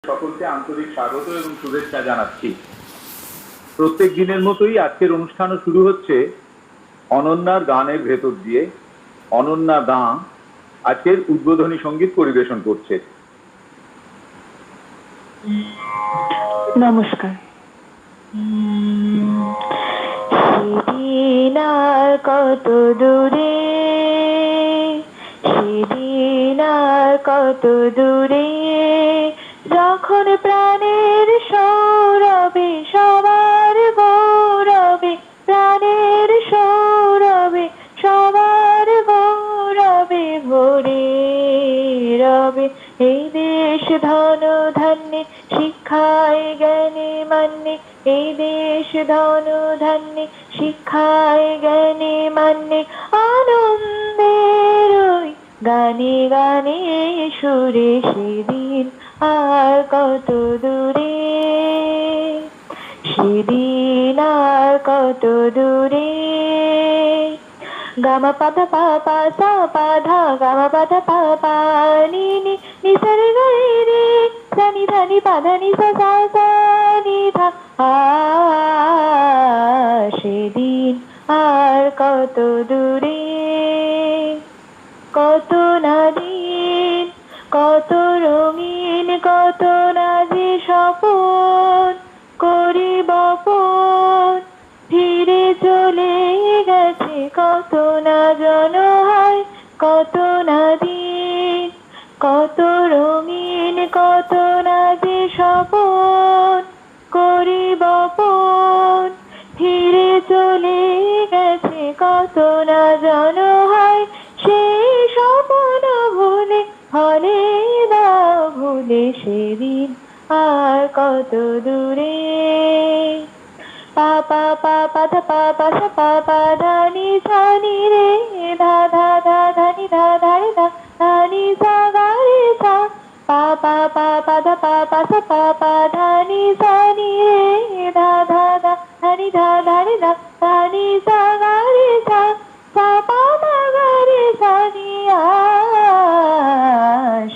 সকলকে আন্তরিক স্বাগত এবং শুভেচ্ছা জানাচ্ছি। প্রত্যেক দিনের মতোই আজকের অনুষ্ঠানও শুরু হচ্ছে অনন্যার গানের ভেতর দিয়ে। অনন্যা গাঁ আজকের উদ্বোধনী সঙ্গীত পরিবেশন করছে। নমস্কার। সেদিন আর কত দূরে, সেদিন আর কত দূরে, যখন প্রাণের সৌরভে সবার গৌরবে, প্রাণের সৌরভে সবার গৌরবে ভরে রবে এই দেশ ধন ধান্যে, শিক্ষায় জ্ঞানে মান্যে, এই দেশ ধন ধান্যে, শিক্ষায় জ্ঞানে মান্যে, আনন্দের ওই গানে গানে সুরে সেদিন আর কত দূরে, সেদিন আর কত দূরে। গামা পাধা পা পা সা পা ধা, গামা পাধা পা পা নি নি নি সা রে গা রে রে, সা নি ধা নি পা ধা নি সা সা সা নি ধা। সেদিন আর কত দূরে, কত না দিন, কত রঙিন, কত না যে স্বপন করি বপন, ফিরে চলে গেছে কত না জনহায়, কত না দিন, কত রঙিন, কত না যে স্বপন করি বপন, ফিরে চলে গেছে কত না জনহায়। সেই স্বপ্ন ভুলে হলে দাও ভুলে, সেদিন আর কত দূরে। পা পা পা পা ধা পা পা সা পা পা ধা নি সা নি রে ধা ধা ধা ধা নি ধা ধা রে ধা ধা নি সা গা রে সা, পা পা পা পা ধা পা পা সা পা পা ধা নি সা নি রে ধা ধা ধা ধা নি ধা ধা রে ধা ধা নি সা গা রে সা, সা পা ধা গা রে সা নি।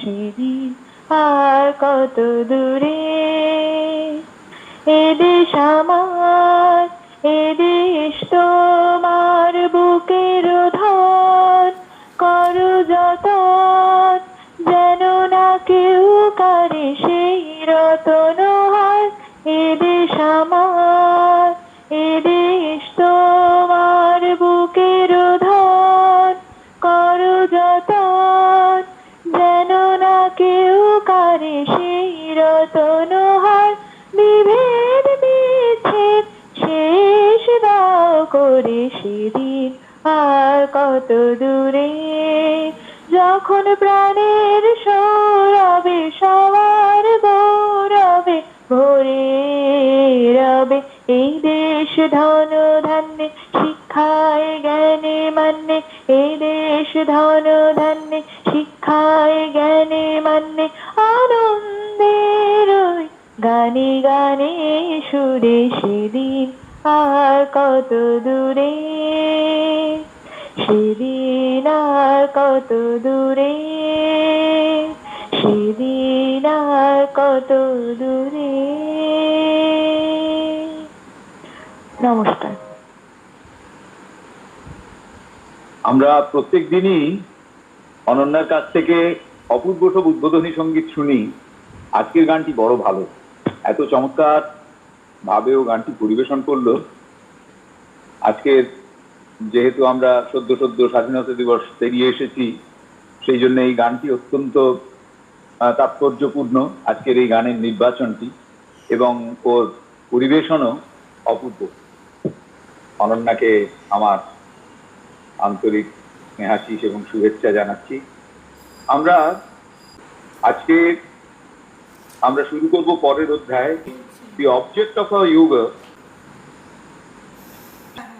সেদিন আর কত দূরে, এদেশ আমার, এদেশ তোমার, বুকের ধন করো যতন, যেন না কেউ কারে সেই রতন হয়। এদেশ আমার, এদেশ তোমার, বুকের ধন করো যতন, যেন না কেউ কারে সেই রতন হয়। বিভেদ বিচ্ছেদ শেষ দাও করে, সেদিন আর কত দূরে, যখন প্রাণের সৌরভে সবার গৌরবে ভরে রবে এই দেশ ধন ধান্যে, শিক্ষায় জ্ঞানে মান্যে, এই দেশ ধন ধান্যে, শিক্ষায় জ্ঞানে মান্যে, আনন্দের ওই গানে গানে সুরে সেদিন আর কত দূরে, সেদিন আর কত দূরে, সেদিন আর কত দূরে। নমস্কার। আমরা প্রত্যেক দিনই অনন্যার কাছ থেকে অপূর্ব সব উদ্বোধনী সঙ্গীত শুনি। আজকের গানটি বড় ভালো, এত চমৎকার ভাবেও গানটি পরিবেশন করলো। আজকের যেহেতু আমরা সদ্য স্বাধীনতা দিবস পেরিয়ে এসেছি, সেই জন্য এই গানটি অত্যন্ত তাৎপর্যপূর্ণ, আজকের এই গানের নির্বাচনটি, এবং ওর পরিবেশনও অপূর্ব। অনন্যাকে আমার আন্তরিক স্নেহাশিস এবং শুভেচ্ছা জানাচ্ছি। আজকে আমরা শুরু করব পরের অধ্যায়, দি অবজেক্ট অফ আ যোগা।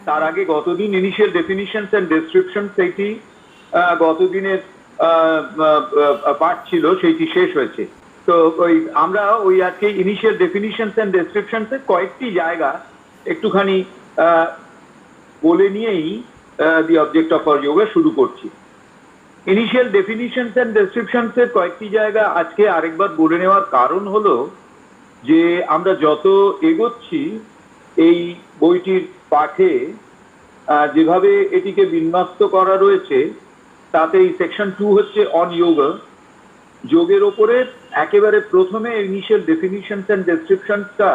তার আগে গতদিন ইনিশিয়াল ডেফিনিশনস এন্ড ডেসক্রিপশন, সেইটি গতদিনের পার্ট ছিল, সেইটি শেষ হয়েছে। তো আমরা আজকে ইনিশিয়াল ডেফিনিশনস এন্ড ডেসক্রিপশনস এর কয়েকটি জায়গা একটুখানি বলে নিয়েই দি অবজেক্ট অফ আওয়ার যোগা শুরু করছি। ইনিশিয়াল ডেফিনিশনস এন্ড ডেসক্রিপশনস এর কয়েকটি জায়গা আজকে আরেকবার বলে নেওয়ার কারণ হলো যে আমরা যত এগোচ্ছি এই বইটির পাঠে যেভাবে এটিকে বিন্যস্ত করা রয়েছে তাতে এই সেকশন 2 হচ্ছে অন যোগা, যোগের ওপরে একেবারে প্রথমে ইনিশিয়াল ডেফিনিশনস এন্ড ডেসক্রিপশনসটা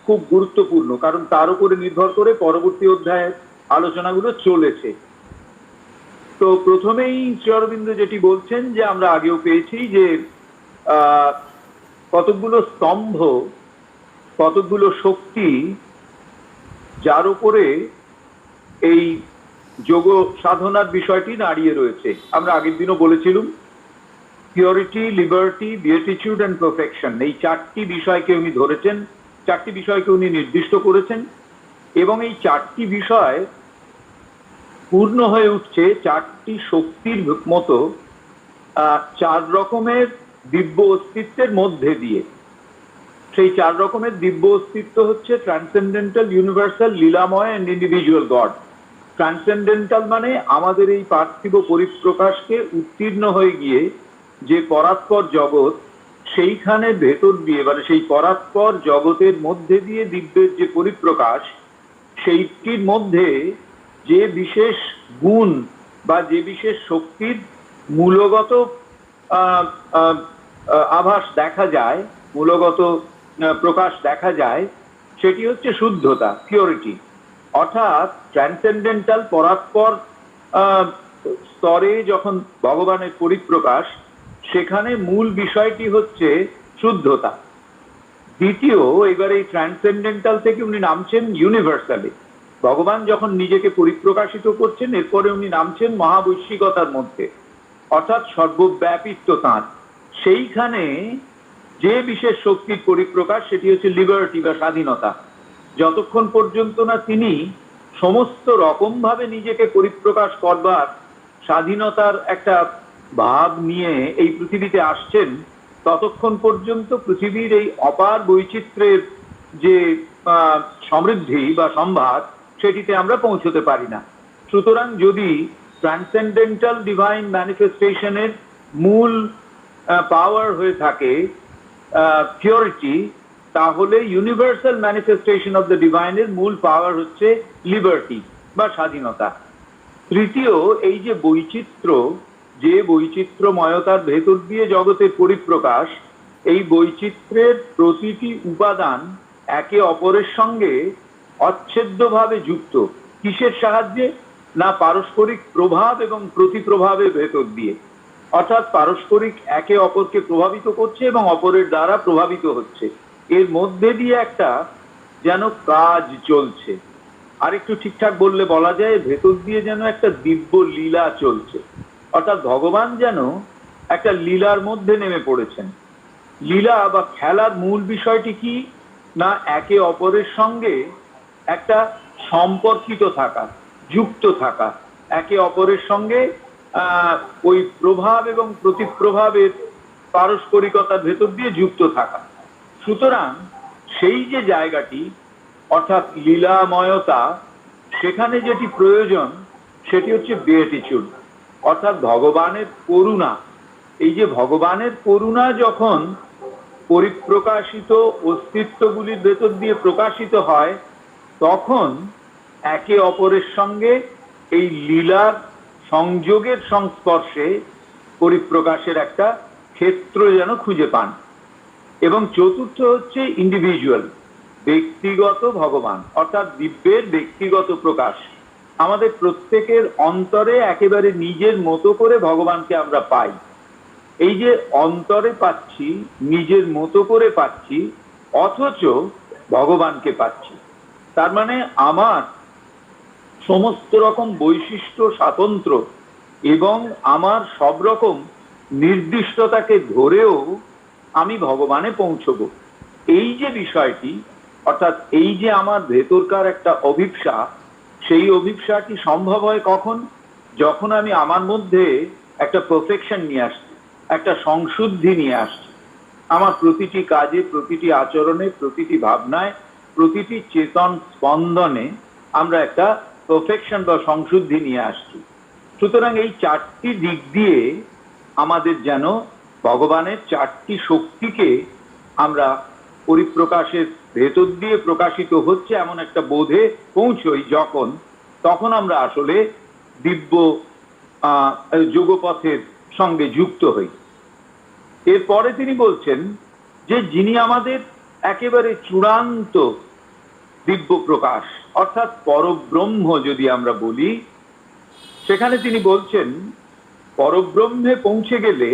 খুব গুরুত্বপূর্ণ, কারণ তার উপরে নির্ভর করে পরবর্তী অধ্যায়ের আলোচনাগুলো চলেছে। তো প্রথমেই শ্রী অরবিন্দ যেটি বলছেন যে আমরা আগেও পেয়েছি যে কতকগুলো স্তম্ভ, কতকগুলো শক্তি যার উপরে এই যোগ সাধনার বিষয়টি দাঁড়িয়ে রয়েছে। আমরা আগের দিনও বলেছিলাম পিওরিটি, লিবার্টি, বিয়েটিটিউড এন্ড পারফেকশন, এই চারটি বিষয়কে উনি ধরেছেন, চারটি বিষয়কে উনি নির্দিষ্ট করেছেন এবং এই চারটি বিষয় পূর্ণ হয়ে উঠছে চারটি শক্তির মতো চার রকমের দিব্য অস্তিত্বের মধ্যে দিয়ে। সেই চার রকমের দিব্য অস্তিত্ব হচ্ছে ট্রান্সেন্ডেন্টাল, ইউনিভার্সাল, লীলাময় এন্ড ইন্ডিভিজুয়াল গড। ট্রান্সেন্ডেন্টাল মানে আমাদের এই পার্থিব পরিপ্রকাশকে উত্তীর্ণ হয়ে গিয়ে যে পরাৎপর জগৎ, সেইখানে ভেতর দিয়ে মানে সেই পরাৎপর জগতের মধ্যে দিয়ে দিব্যের যে পরিপ্রকাশ, সেইটির মধ্যে যে বিশেষ গুণ বা যে বিশেষ শক্তির মূলগত আভাস দেখা যায়, মূলগত প্রকাশ দেখা যায়, সেটি হচ্ছে শুদ্ধতা, পিওরিটি। অর্থাৎ ট্রান্সেন্ডেন্টাল পরাৎপর স্তরে যখন ভগবানের পরিপ্রকাশ, সেখানে মূল বিষয়টি হচ্ছে শুদ্ধতা। দ্বিতীয়, এবার এই ট্রান্সেন্ডেন্টাল থেকে উনি নামছেন ইউনিভার্সালে। ভগবান যখন নিজেকে পরিপ্রকাশিত করছেন, এরপরে উনি নামছেন মহাবৈশ্বিকতার মধ্যে, অর্থাৎ সর্বব্যাপিত্ব তাঁর। সেইখানে যে বিশেষ শক্তির পরিপ্রকাশ সেটি হচ্ছে লিবার্টি বা স্বাধীনতা। যতক্ষণ পর্যন্ত না তিনি সমস্ত রকম ভাবে নিজেকে পরিপ্রকাশ করবার স্বাধীনতার একটা ভাব নিয়ে এই পৃথিবীতে আসছেন, ততক্ষণ পর্যন্ত পৃথিবীর এই অপার বৈচিত্র্যের যে সমৃদ্ধি বা সম্ভার, সেটিতে আমরা পৌঁছতে পারি না। সুতরাং যদি ট্রান্সেন্ডেন্টাল ডিভাইন ম্যানিফেস্টেশনের মূল পাওয়ার হয়ে থাকে পিওরিটি, তাহলে ইউনিভার্সাল ম্যানিফেস্টেশন অফ দ্য ডিভাইনের মূল পাওয়ার হচ্ছে লিবার্টি বা স্বাধীনতা। তৃতীয়, এই যে বৈচিত্র্য, যে বৈচিত্র্যময়তার ভেতর দিয়ে জগতের পরিপ্রকাশ, এই বৈচিত্র্যের প্রতিটি উপাদান একে অপরের সঙ্গে অচ্ছেদ্যভাবে যুক্ত। কিসের সাহায্যে? না পারস্পরিক প্রভাব এবং প্রতিপ্রভাবের ভেতর দিয়ে। অর্থাৎ পারস্পরিক একে অপরকে প্রভাবিত করছে এবং অপরের দ্বারা প্রভাবিত হচ্ছে। এর মধ্যে দিয়ে একটা যেন কাজ চলছে। আরেকটু ঠিকঠাক বললে বলা যায়, ভেতর দিয়ে যেন একটা দিব্য লীলা চলছে। অর্থাৎ ভগবান যেন একটা লীলার মধ্যে নেমে পড়েছেন। লীলা বা খেলার মূল বিষয়টি কি? না একে অপরের সঙ্গে একটা সম্পর্কিত থাকা, যুক্ত থাকা, একে অপরের সঙ্গে ওই প্রভাব এবং প্রতিপ্রভাবের পারস্পরিকতার ভেতর দিয়ে যুক্ত থাকা। সুতরাং সেই যে জায়গাটি অর্থাৎ লীলাময়তা, সেখানে যেটি প্রয়োজন সেটি হচ্ছে বিয়েটিটিউড, অর্থাৎ ভগবানের করুণা। এই যে ভগবানের করুণা যখন পরিপ্রকাশিত অস্তিত্বগুলির ভেতর দিয়ে প্রকাশিত হয়, তখন একে অপরের সঙ্গে এই লীলার সংযোগের সংস্পর্শে পরিপ্রকাশের একটা ক্ষেত্র যেন খুঁজে পান। এবং চতুর্থ হচ্ছে ইন্ডিভিজুয়াল, ব্যক্তিগত ভগবান, অর্থাৎ দিব্যের ব্যক্তিগত প্রকাশ। আমাদের প্রত্যেকের অন্তরে একেবারে নিজের মতো করে ভগবানকে আমরা পাই। এই যে অন্তরে পাচ্ছি, নিজের মতো করে পাচ্ছি, অথচ ভগবানকে পাচ্ছি, তার মানে আমার সমস্ত রকম বৈশিষ্ট্য, স্বাতন্ত্র এবং আমার সব রকম নির্দিষ্টতাকে ধরেও আমি ভগবানে পৌঁছব। এই যে বিষয়টি, অর্থাৎ এই যে আমার ভেতরকার একটা অভিপ্সা, সেই অভিপ্সাটি সম্ভব হয় কখন? যখন আমি আমার মধ্যে একটা পারফেকশন নিয়ে আসছি, একটা সংশুদ্ধি নিয়ে আসছি। আমার প্রতিটি কাজে, প্রতিটি আচরণে, প্রতিটি ভাবনায়, প্রতিটি চেতন স্পন্দনে আমরা একটা পারফেকশন বা সংশুদ্ধি নিয়ে আসছি। সুতরাং এই চারটি দিক দিয়ে আমাদের যেন ভগবানের চারটি শক্তিকে আমরা পরিপ্রকাশের ভেতর দিয়ে প্রকাশিত হচ্ছে এমন একটা বোধে পৌঁছই যখন, তখন আমরা আসলে দিব্য যোগপথের সঙ্গে যুক্ত হই। এরপরে তিনি বলছেন যে যিনি আমাদের একেবারে চূড়ান্ত দিব্য প্রকাশ অর্থাৎ পরব্রহ্ম যদি আমরা বলি, সেখানে তিনি বলছেন পরব্রহ্মে পৌঁছে গেলে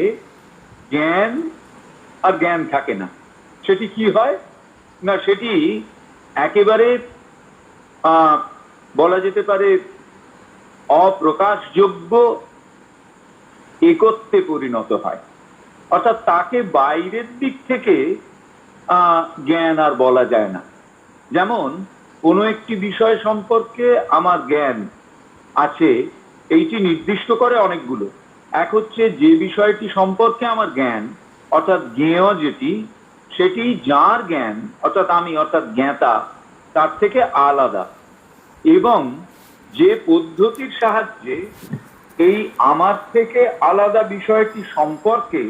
জ্ঞান আর জ্ঞান থাকে না। সেটি কি হয় না, সেটি একেবারে বলা যেতে পারে অপ্রকাশযোগ্য একত্বে পরিণত হয়। অর্থাৎ তাকে বাইরের দিক থেকে জ্ঞান আর বলা যায় না। যেমন কোনো একটি বিষয় সম্পর্কে আমার জ্ঞান আছে, এইটি নির্দিষ্ট করে অনেকগুলো। এক হচ্ছে যে বিষয়টি সম্পর্কে আমার জ্ঞান অর্থাৎ জ্ঞেয় যেটি, সেটি যার জ্ঞান অর্থাৎ আমি অর্থাৎ জ্ঞাতা তার থেকে আলাদা, এবং যে পদ্ধতির সাহায্যে এই আমার থেকে আলাদা বিষয়টি সম্পর্কে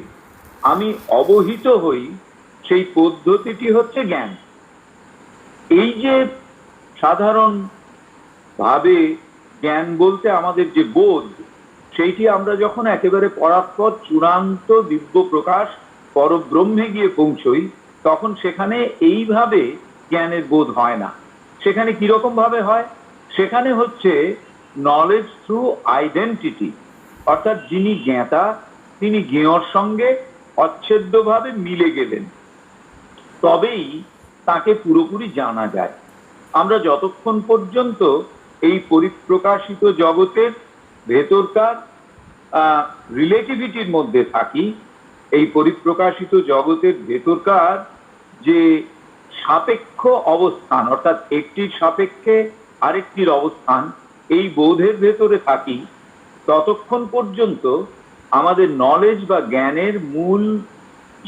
আমি অবহিত হই, সেই পদ্ধতিটি হচ্ছে জ্ঞান। এই যে সাধারণ ভাবে জ্ঞান বলতে আমাদের যে বোধ, সেইটি আমরা যখন একেবারে পরাৎপর চূড়ান্ত দিব্য প্রকাশ পরব্রহ্মে গিয়ে পৌঁছই, তখন সেখানে এইভাবে জ্ঞানের বোধ হয় না। সেখানে কিরকম ভাবে হয়? সেখানে হচ্ছে নলেজ থ্রু আইডেন্টিটি, অর্থাৎ যিনি জ্ঞাতা তিনি জ্ঞেয়র সঙ্গে অচ্ছেদ্যভাবে মিলে গেলেন, তবেই তাকে পুরোপুরি জানা যায়। আমরা যতক্ষণ পর্যন্ত এই পরিপ্রকাশিত জগতের ভেতরকার রিলেটিভিটির মধ্যে থাকি, এই পরিপ্রকাশিত জগতের ভেতরকার যে সাপেক্ষ অবস্থান অর্থাৎ একটির সাপেক্ষে আরেকটির অবস্থান, এই বোধের ভেতরে থাকি, ততক্ষণ পর্যন্ত আমাদের নলেজ বা জ্ঞানের মূল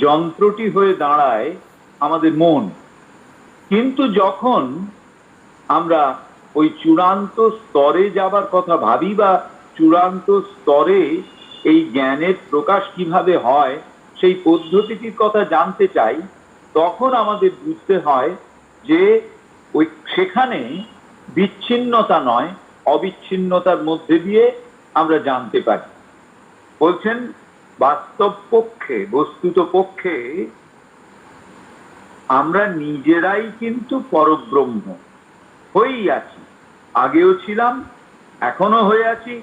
যন্ত্রটি হয়ে দাঁড়ায় আমাদের মন। কিন্তু যখন আমরা ওই চূড়ান্ত স্তরে যাবার কথা ভাবি বা চূড়ান্ত স্তরে এই জ্ঞানের প্রকাশ কিভাবে হয় সেই পদ্ধতিটির কথা জানতে চাই, তখন আমাদের বুঝতে হয় যে ওই সেখানে বিচ্ছিন্নতা নয়, অবিচ্ছিন্নতার মধ্যে দিয়ে আমরা জানতে পারি। বলছেন বাস্তব পক্ষে বস্তুত পক্ষে আমরা নিজেরাই কিন্তু পরব্রহ্ম হয়েই আছি, আগেও ছিলাম, এখনো হয়ে আছি,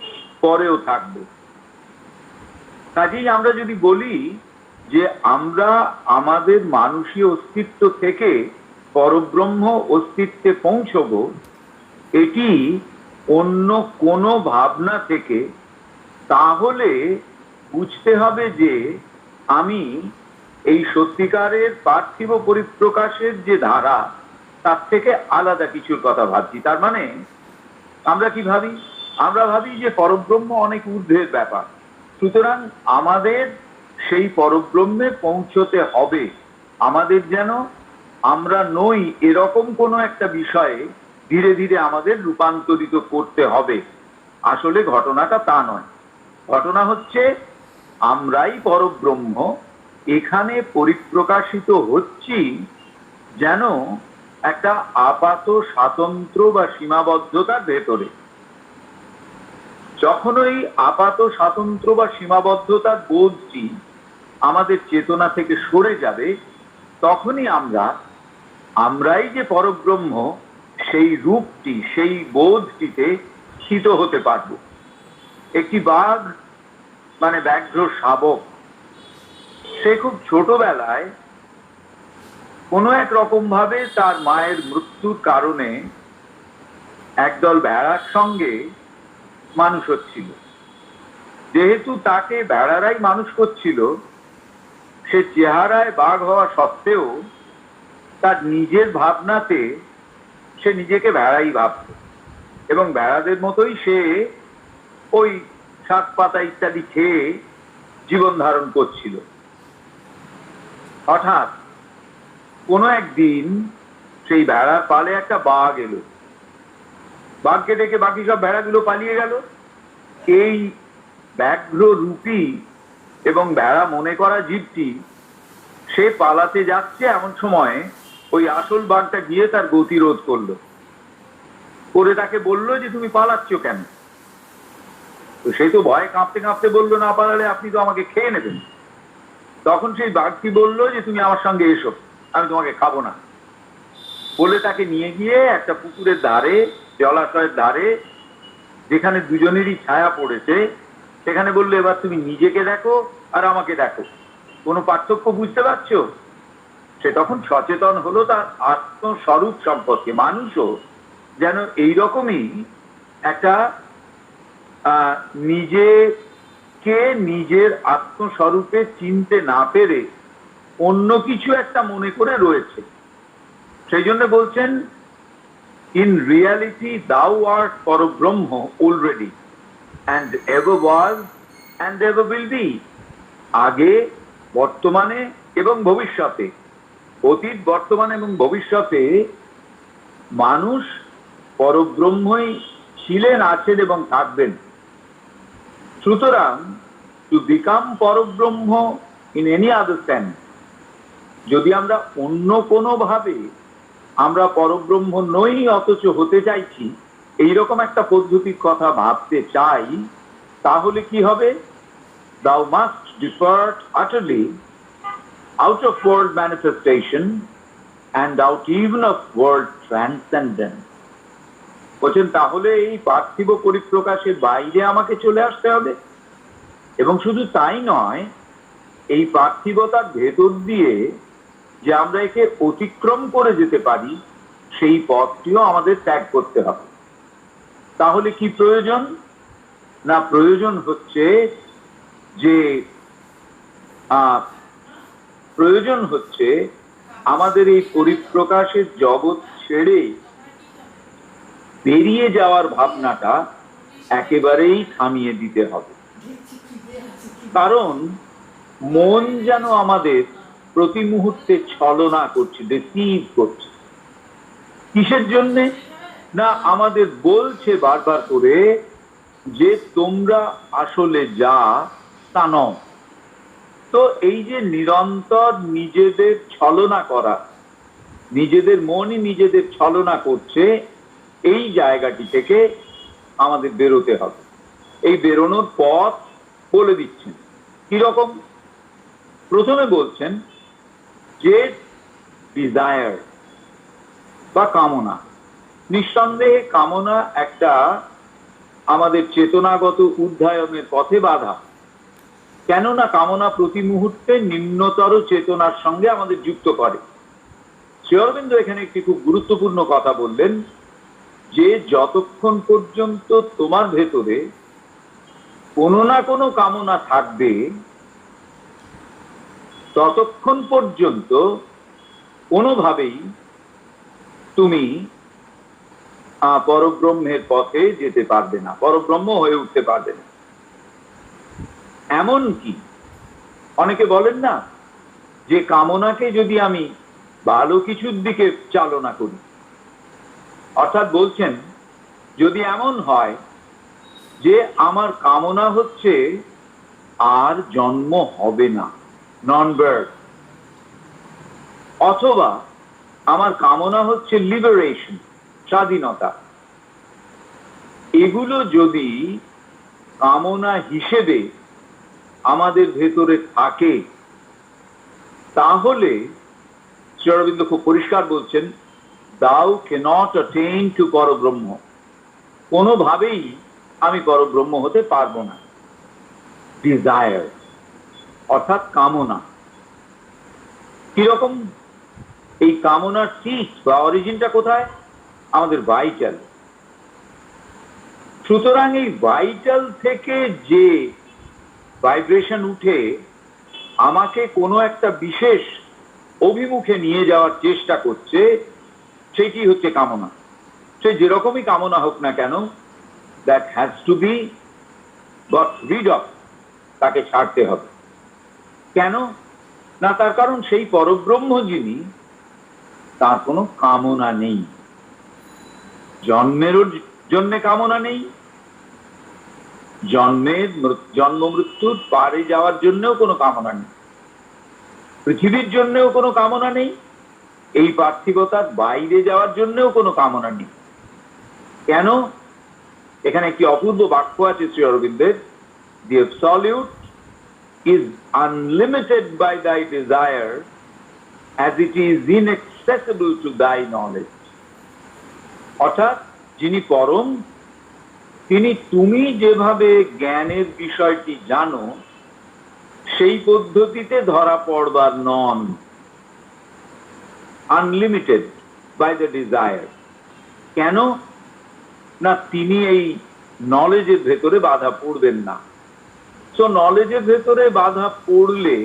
পরেও থাকব। কাজেই আমরা যদি বলি যে আমরা আমাদের মানুষীয় অস্তিত্ব থেকে পরব্রহ্ম অস্তিত্বে পৌঁছব, এটি অন্য কোনো ভাবনা থেকে, তাহলে বুঝতে হবে যে আমি এই সত্যিকারের পার্থিব পরিপ্রকাশের যে ধারা তার থেকে আলাদা কিছুর কথা ভাবছি। তার মানে আমরা কি ভাবি? আমরা ভাবি যে পরব্রহ্ম অনেক ঊর্ধ্বের ব্যাপার, সুতরাং আমাদের সেই পরব্রহ্মে পৌঁছতে হবে। আমাদের যেন আমরা নই এরকম কোনো একটা বিষয়ে ধীরে ধীরে আমাদের রূপান্তরিত করতে হবে। আসলে ঘটনাটা তা নয়। ঘটনা হচ্ছে আমরাই পরব্রহ্ম, এখানে পরিপ্রকাশিত হচ্ছি যেন একটা আপাত স্বাতন্ত্র বা সীমাবদ্ধতার ভেতরে। যখন ওই আপাত স্বাতন্ত্র বা সীমাবদ্ধতার বোধটি আমাদের চেতনা থেকে সরে যাবে, তখনই আমরাই যে পরব্রহ্ম সেই রূপটি, সেই বোধটিতে স্থিত হতে পারব। একটি বাঘ মানে ব্যাঘ্র শাবক, সে খুব ছোটবেলায় কোনো এক রকম ভাবে তার মায়ের মৃত্যুর কারণে একদল ভেড়ার সঙ্গে মানুষ হচ্ছিল। যেহেতু তাকে ভেড়ারাই মানুষ করছিল, সে চেহারায় বাঘ হওয়া সত্ত্বেও তার নিজের ভাবনাতে সে নিজেকে ভেড়াই ভাবত, এবং ভেড়াদের মতোই সে ওই শাক পাতা ইত্যাদি খেয়ে জীবন ধারণ করছিল। হঠাৎ কোনো একদিন সেই ভেড়ার পালে একটা বাঘ এলো। বাঘকে দেখে বাকি সব ভেড়াগুলো পালিয়ে গেল। এই ব্যাঘ্র রূপী এবং ভেড়া মনে করা জীবটি সে পালাতে যাচ্ছে, এমন সময় ওই আসল বাঘটা গিয়ে তার গতিরোধ করলো, করে তাকে বললো যে তুমি পালাচ্ছ কেন? তো সেই তো ভয়ে কাঁপতে কাঁপতে বললো, না পালালে আপনি তো আমাকে খেয়ে নেবেন। তখন সেই বাঘটি বললো যে তুমি আমার সঙ্গে এসো, আমি তোমাকে খাবো না। বলে তাকে নিয়ে গিয়ে একটা পুকুরের ধারে, জলাশয়ের ধারে, যেখানে দুজনেরই ছায়া পড়েছে, সেখানে বললো এবার তুমি নিজেকে দেখো আর আমাকে দেখো, কোনো পার্থক্য বুঝতে পারছো? সে তখন সচেতন হলো তার আত্মস্বরূপ সম্পর্কে। মানুষও যেন এইরকমই একটা নিজেকে নিজের আত্মস্বরূপে চিনতে না পেরে অন্য কিছু একটা মনে করে রয়েছে। সেই জন্য বলছেন, in reality thou art Parabrahman already and ever was and ever will be। আগে, বর্তমানে এবং ভবিষ্যতে, অতীত, বর্তমান এবং ভবিষ্যতে মানুষ পরব্রহ্মই ছিলেন, আছেন এবং থাকবেন। সুতরাং to become Parabrahman in any other sense, যদি আমরা অন্য কোনো ভাবে আমরা পরব্রহ্ম নই অথচ হতে চাইছি, এইরকম একটা পদ্ধতির কথা ভাবতে চাই, তাহলে কি হবে? Thou must depart utterly out of world manifestation and out even of world transcendence। বলছেন তাহলে এই পার্থিব পরিপ্রকাশের বাইরে আমাকে চলে আসতে হবে, এবং শুধু তাই নয়, এই পার্থিবতার ভেতর দিয়ে যে আমরা একে অতিক্রম করে যেতে পারি, সেই পথটিও আমাদের ত্যাগ করতে হবে। তাহলে কি প্রয়োজন? না, প্রয়োজন হচ্ছে যে আমাদের এই পরিপ্রকাশের জগৎ ছেড়ে বেরিয়ে যাওয়ার ভাবনাটা একেবারেই থামিয়ে দিতে হবে। কারণ মন যেন আমাদের প্রতি মুহূর্তে ছলনা করছে, ডিসিভ করছে। কিসের জন্যে? না, আমাদের বলছে বারবার করে যে তোমরা আসলে যা তা নও। তো এই যে নিরন্তর নিজেদের ছলনা করা, নিজেদের মনই নিজেদের ছলনা করছে, এই জায়গাটি থেকে আমাদের বেরোতে হবে। এই বেরোনোর পথ বলে দিচ্ছেন। কিরকম? প্রথমে বলছেন যে ডিজায়ার বা কামনা। নিঃসন্দেহে কামনা একটা আমাদের চেতনাগত উদ্ধায়নের পথে বাধা। কেননা কামনা প্রতি মুহূর্তে নিম্নতর চেতনার সঙ্গে আমাদের যুক্ত করে। শ্রী অরবিন্দ এখানে একটি খুব গুরুত্বপূর্ণ কথা বললেন, যে যতক্ষণ পর্যন্ত তোমার ভেতরে কোনো না কোনো কামনা থাকবে, ততক্ষণ পর্যন্ত কোনোভাবেই তুমি পরব্রহ্মের পথে যেতে পারবে না, পরব্রহ্ম হয়ে উঠতে পারবে না। এমন কি অনেকে বলেন না যে কামনাকে যদি আমি ভালো কিছুর দিকে চালনা করি, অর্থাৎ বলছেন যদি এমন হয় যে আমার কামনা হচ্ছে আর জন্ম হবে না, নন বার্থ, অথবা আমার কামনা হচ্ছে লিবারেশন, স্বাধীনতা, এগুলো যদি কামনা হিসেবে আমাদের ভেতরে থাকে, তাহলে শ্রী অরবিন্দ খুব পরিষ্কার বলছেন, thou cannot attain to পরব্রহ্ম। কোনোভাবেই আমি পরব্রহ্ম হতে পারবো না। ডিজায়ার অর্থাৎ কামনা। কিরকম? এই কামনার সিট বা অরিজিনটা কোথায়? আমাদের ভাইটাল। সুতরাং এই ভাইটাল থেকে যে ভাইব্রেশন উঠে আমাকে কোনো একটা বিশেষ অভিমুখে নিয়ে যাওয়ার চেষ্টা করছে, সেটি হচ্ছে কামনা। সে যেরকমই কামনা হোক না কেন, that has to be got rid of, তাকে ছাড়তে হবে। কেন? না, তার কারণ সেই পরব্রহ্ম যিনি, তার কোনো কামনা নেই। জন্মেরও জন্য কামনা নেই, জন্ম মৃত্যুর পারে যাওয়ার জন্যও কোনো কামনা নেই, পৃথিবীর জন্যও কোনো কামনা নেই, এই পার্থিবতার বাইরে যাওয়ার জন্যও কোনো কামনা নেই। কেন? এখানে একটি অপূর্ব বাক্য আছে শ্রী অরবিন্দের, দি absolute is unlimited by thy desire as it is inaccessible to thy knowledge. অর্থাৎ যিনি পরম, তিনি তুমি যেভাবে জ্ঞানের বিষয়টি জানো সেই পদ্ধতিতে ধরা পড়বার নন। Unlimited by the desire. কেন না তিনি এই নলেজের ভেতরে বাধা পড়বেন না। সো নলেজের ভেতরে বাধা পড়লে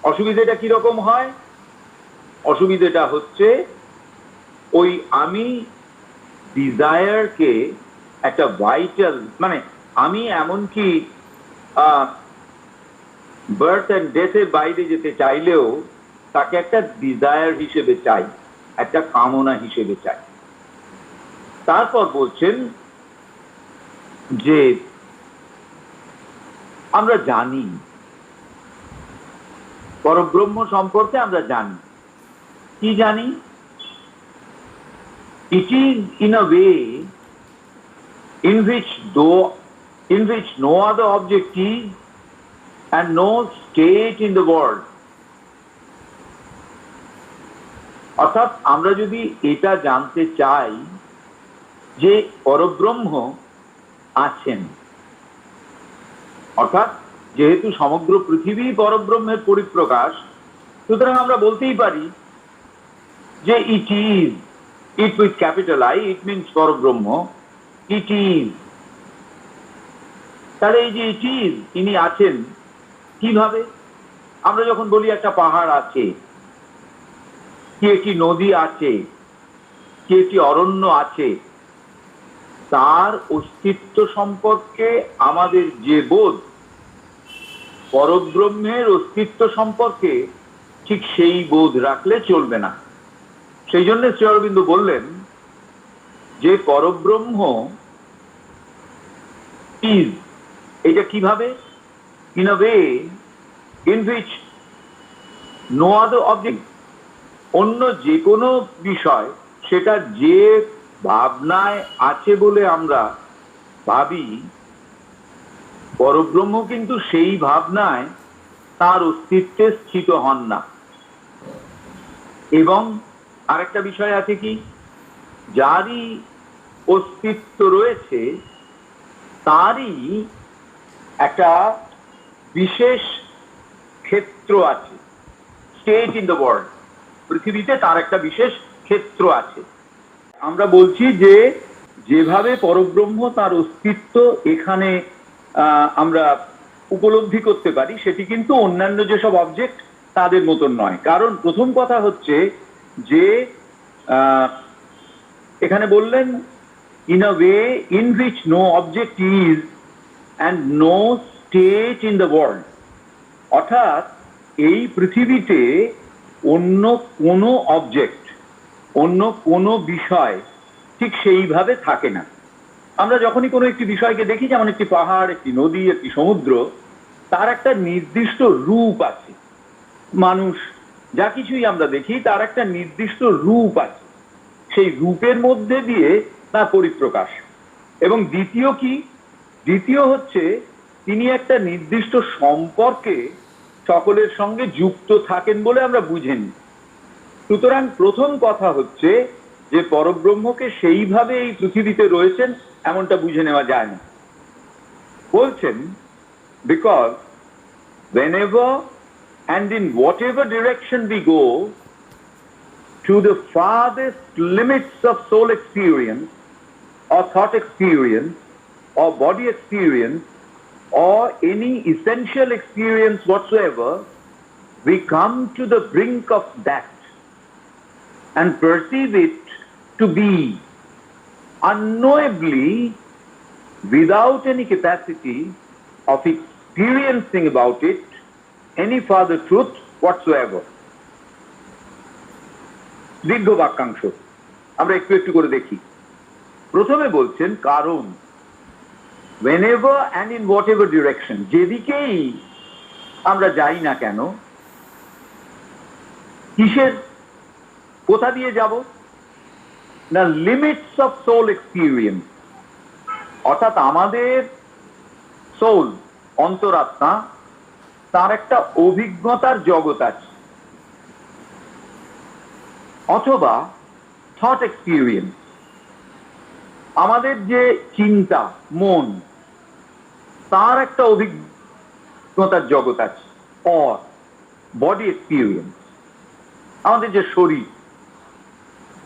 অসুবিধাটা কিরকম হয়? অসুবিধাটা হচ্ছে ওই আমি ডিজায়ারকে একটা ভাইটাল, মানে আমি এমনকি বার্থ অ্যান্ড ডেথের বাইরে যেতে চাইলেও তাকে একটা ডিজায়ার হিসেবে চাই, একটা কামনা হিসেবে চাই। তারপর বলছেন যে আমরা জানি পরব্রহ্ম সম্পর্কে, আমরা জানি। কি জানি? It is in a way in which no other object is and no state in the world. অর্থাৎ আমরা যদি এটা জানতে চাই যে পরব্রহ্ম আছেন, অর্থাৎ যেহেতু সমগ্র পৃথিবী পরব্রহ্মের পরিপ্রকাশ, সুতরাং আমরা বলতেই পারি যে it is, it with capital I, it means Parabrahman, it is. তাহলে এই যে ইট ইজ, তিনি আছেন কিভাবে? আমরা যখন বলি একটা পাহাড় আছে, কি একটি নদী আছে, কি একটি অরণ্য আছে, তার অস্তিত্ব সম্পর্কে আমাদের যে বোধ, পরব্রহ্মের অস্তিত্ব সম্পর্কে ঠিক সেই বোধ রাখলে চলবে না। সেই জন্য শ্রী অরবিন্দ বললেন যে পরব্রহ্ম ইজ, এটা কিভাবে? In a way in which no other object, অন্য যে কোনো বিষয় সেটা যে ভাবনায় আছে বলে আমরা ভাবি, পরব্রহ্ম কিন্তু সেই ভাবনায় তার অস্তিত্বে স্থিত হন না। এবং আরেকটা বিষয় আছে কি, যারই অস্তিত্ব রয়েছে তারই একটা বিশেষ ক্ষেত্র আছে, স্টেট ইন দ্য ওয়ার্ল্ড, পৃথিবীতে তার একটা বিশেষ ক্ষেত্র আছে। আমরা বলছি যে যেভাবে পরব্রহ্ম তার অস্তিত্ব এখানে আমরা উপলব্ধি করতে পারি, সেটি কিন্তু অন্যান্য যেসব অবজেক্ট তাদের মতন নয়। কারণ প্রথম কথা হচ্ছে যে এখানে বললেন in a way in which no object is and no state in the world. অর্থাৎ এই পৃথিবীতে অন্য কোনো অবজেক্ট, অন্য কোনো বিষয় ঠিক সেইভাবে থাকে না। আমরা যখনই কোনো একটি বিষয়কে দেখি, যেমন একটি পাহাড়, একটি নদী, একটি সমুদ্র, তার একটা নির্দিষ্ট রূপ আছে। মানুষ, যা কিছুই আমরা দেখি তার একটা নির্দিষ্ট রূপ আছে, সেই রূপের মধ্যে দিয়ে তার পরিপ্রকাশ। এবং দ্বিতীয় কি? দ্বিতীয় হচ্ছে তিনি একটা নির্দিষ্ট সম্পর্কে সকলের সঙ্গে যুক্ত থাকেন বলে আমরা বুঝে নিই। সুতরাং প্রথম কথা হচ্ছে যে পরব্রহ্মকে সেইভাবে এই পৃথিবীতে রয়েছেন এমনটা বুঝে নেওয়া যায় না। বলছেন because whenever and in whatever direction we go to the farthest limits of soul experience or thought experience or body experience or any essential experience whatsoever, we come to the brink of that and perceive it to be unknowably without any capacity of experiencing about it any further truth whatsoever. দীর্ঘ বাক্যাংশ আমরা একটু একটু করে দেখি। প্রথমে বলছেন কারণ, whenever and in whatever direction, যেদিকেই আমরা যাই না কেন, কিসের কোথা দিয়ে যাব না, লিমিটস অফ সোল এক্সপিরিয়েন্স, অর্থাৎ আমাদের সোল, অন্তরাত্মা, তার একটা অভিজ্ঞতার জগৎ আছে, অথবা থট এক্সপিরিয়েন্স, আমাদের যে চিন্তা, মন, তার একটা অভিজ্ঞতার জগৎ আছে, অর বডি এক্সপিরিয়েন্স, আমাদের যে শরীর,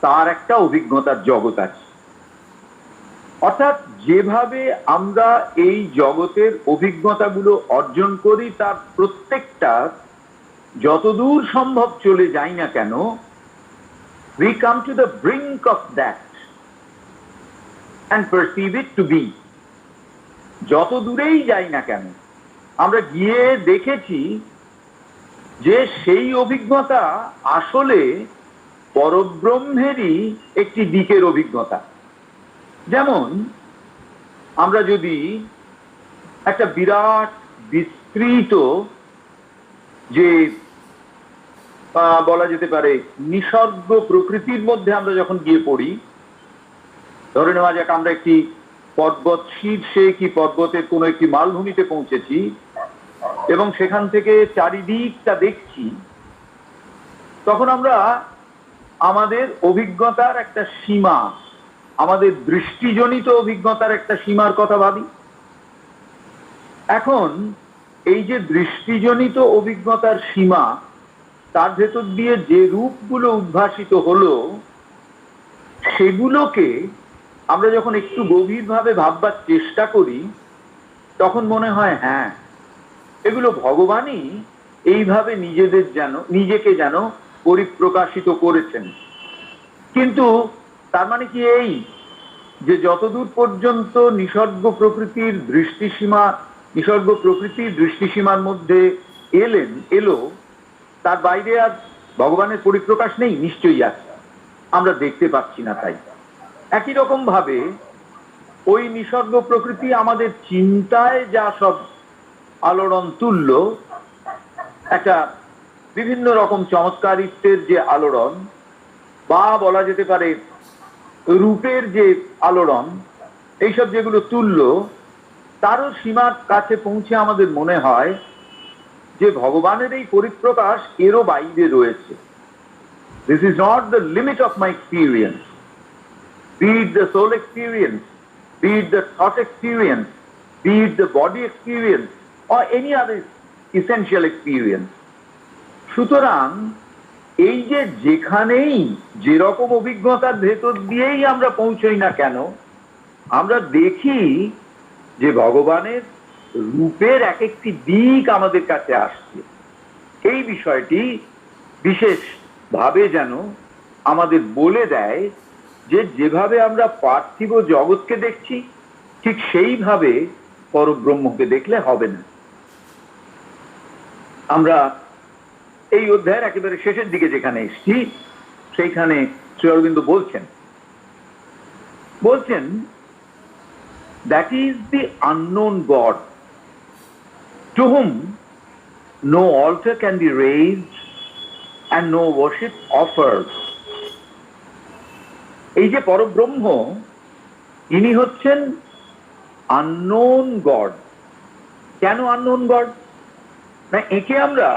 তার একটা অভিজ্ঞতার জগৎ আছে। অর্থাৎ যেভাবে আমরা এই জগতের অভিজ্ঞতাগুলো অর্জন করি, তার প্রত্যেকটা যতদূর সম্ভব চলে যাই না কেন, we come to the brink of that and perceive it to be. যত দূরেই যাই না কেন, আমরা গিয়ে দেখেছি যে সেই অভিজ্ঞতা আসলে পরব্রহ্মেরই একটি দিকের অভিজ্ঞতা। যেমন আমরা যদি একটা বিরাট বিস্তৃত যে বলা যেতে পারে নিসর্গ প্রকৃতির মধ্যে আমরা যখন গিয়ে পড়ি, ধরে নেওয়া যাক আমরা একটি পর্বত শীর্ষে কি পর্বতের কোনো একটি মালভূমিতে পৌঁছেছি এবং সেখান থেকে চারিদিকটা দেখছি, তখন আমরা আমাদের অভিজ্ঞতার একটা সীমা, আমাদের দৃষ্টিজনিত অভিজ্ঞতার একটা সীমার কথা ভাবি। এখন এই যে দৃষ্টিজনিত অভিজ্ঞতার সীমা, তার ভেতর দিয়ে যে রূপগুলো উদ্ভাসিত হলো, সেগুলোকে আমরা যখন একটু গভীরভাবে ভাববার চেষ্টা করি, তখন মনে হয় হ্যাঁ, এগুলো ভগবানই এইভাবে নিজেকে যেন পরিপ্রকাশিত করেছেন। কিন্তু তার মানে কি এই যে যতদূর পর্যন্ত নিসর্গ প্রকৃতির দৃষ্টিসীমার মধ্যে এলো, তার বাইরে আর ভগবানের পরিপ্রকাশ নেই? নিশ্চয়ই আছে, আমরা দেখতে পাচ্ছি না। তাই একই রকম ভাবে ওই নিসর্গ প্রকৃতি আমাদের চিন্তায় যা সব আলোড়ন তুলল, একটা বিভিন্ন রকম চমৎকারিত্বের যে আলোড়ন, বা বলা যেতে পারে রূপের যে আলোড়ন, এইসব যেগুলো তুলল, তারও সীমার কাছে পৌঁছে আমাদের মনে হয় যে ভগবানের এই পরিপ্রকাশ এরও বাইরে রয়েছে। This is not the limit of my experience, be it the soul experience, be it the thought experience, be it the body experience, or any other essential experience. সুতরাং এই যে যেখানেই যেরকম অভিজ্ঞতার ভেতর দিয়েই আমরা পৌঁছই না কেন, আমরা দেখি যে ভগবানের রূপের এক একটি দিক আমাদের কাছে আসছে। এই বিষয়টি বিশেষ ভাবে যেন আমাদের বলে দেয় যে যেভাবে আমরা পার্থিব জগৎকে দেখছি, ঠিক সেইভাবে পরব্রহ্মকে দেখলে হবে না। আমরা এই অধ্যায়ের একেবারে শেষের দিকে যেখানে এসছি, সেইখানে শ্রী অরবিন্দ বলছেন that is the unknown God to whom no altar can be raised and no worship offered. এই যে পরব্রহ্ম, ইনি হচ্ছেন unknown God। কেন unknown God? না, একে আমরা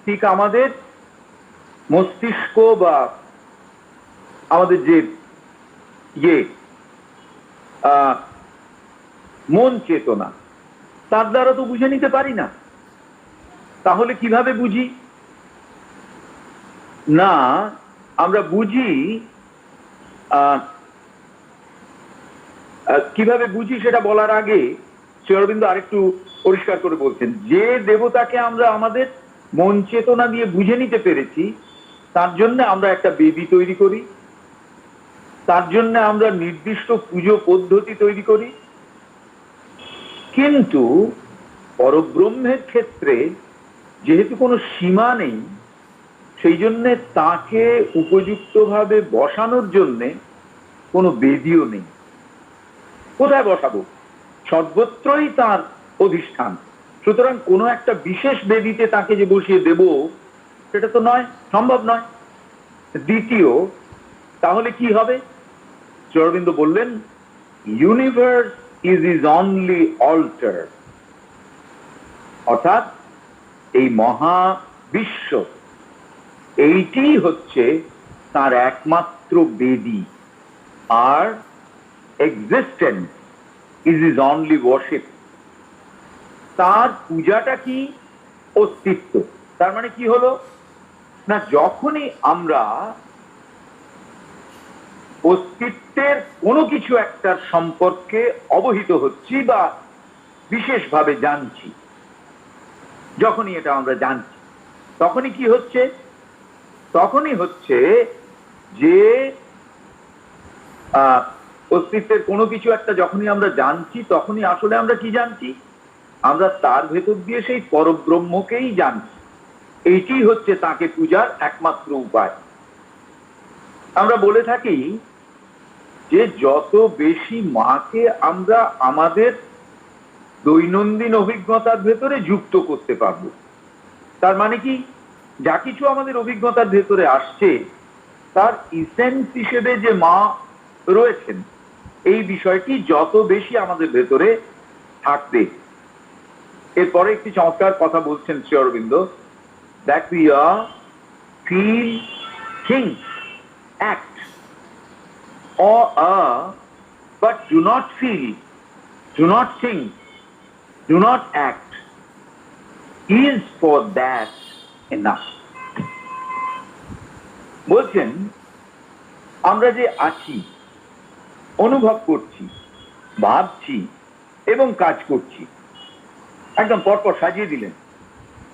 ঠিক আমাদের মস্তিষ্ক বা আমাদের যে মন চেতনা, তার দ্বারা তো বুঝে নিতে পারি না। তাহলে কিভাবে বুঝি? না, আমরা বুঝি কিভাবে বুঝি সেটা বলার আগে শ্রী অরবিন্দ আরেকটু পরিষ্কার করে বলছেন, যে দেবতাকে আমরা আমাদের মন চেতনা দিয়ে বুঝে নিতে পেরেছি, তার জন্য আমরা একটা বেদি তৈরি করি, তার জন্য আমরা নির্দিষ্ট পুজো পদ্ধতি তৈরি করি। কিন্তু পরব্রহ্মের ক্ষেত্রে যেহেতু কোনো সীমা নেই, সেই জন্যে তাকে উপযুক্তভাবে বসানোর জন্যে কোনো বেদিও নেই। কোথায় বসাবো? সর্বত্রই তার অধিষ্ঠান। সুতরাং কোনো একটা বিশেষ বেদিতে তাকে যে বসিয়ে দেব সেটা তো নয়, সম্ভব নয়। দ্বিতীয়, তাহলে কি হবে? শ্রী অরবিন্দ বললেন, universe is is only altar, অর্থাৎ এই মহাবিশ্ব এইটি হচ্ছে তার একমাত্র বেদী, আর existence is is only worship. তার পূজাটা কি? অস্তিত্ব। তার মানে কি হলো না, যখনই আমরা অস্তিত্বের কোনো কিছু একটার সম্পর্কে অবহিত হচ্ছি বা বিশেষভাবে জানছি, যখনই এটা আমরা জানছি, তখনই কি হচ্ছে? তখনই হচ্ছে যে অস্তিত্বের কোনো কিছু একটা যখনই আমরা জানছি, তখনই আসলে আমরা কি জানছি? আমরা তার ভেতর দিয়ে সেই পরব্রহ্মকেই জানছি। এইটি হচ্ছে তাকে পূজার একমাত্র উপায়। আমরা বলে থাকি যে যত বেশি মাকে আমরা আমাদের দৈনন্দিন অভিজ্ঞতার ভেতরে যুক্ত করতে পারবো, তার মানে কি, যা কিছু আমাদের অভিজ্ঞতার ভেতরে আসছে তার ইসেন্স হিসেবে যে মা রয়েছেন, এই বিষয়টি যত বেশি আমাদের ভেতরে থাকবে। এরপরে একটি চমৎকার কথা বলছেন Shri Aurobindo, that we are feel, think, act, or are but do not feel, do not think, do not act, is for that enough. বলছেন আমরা যে আছি, অনুভব করছি, ভাবছি এবং কাজ করছি, একদম পরপর সাজিয়ে দিলেন।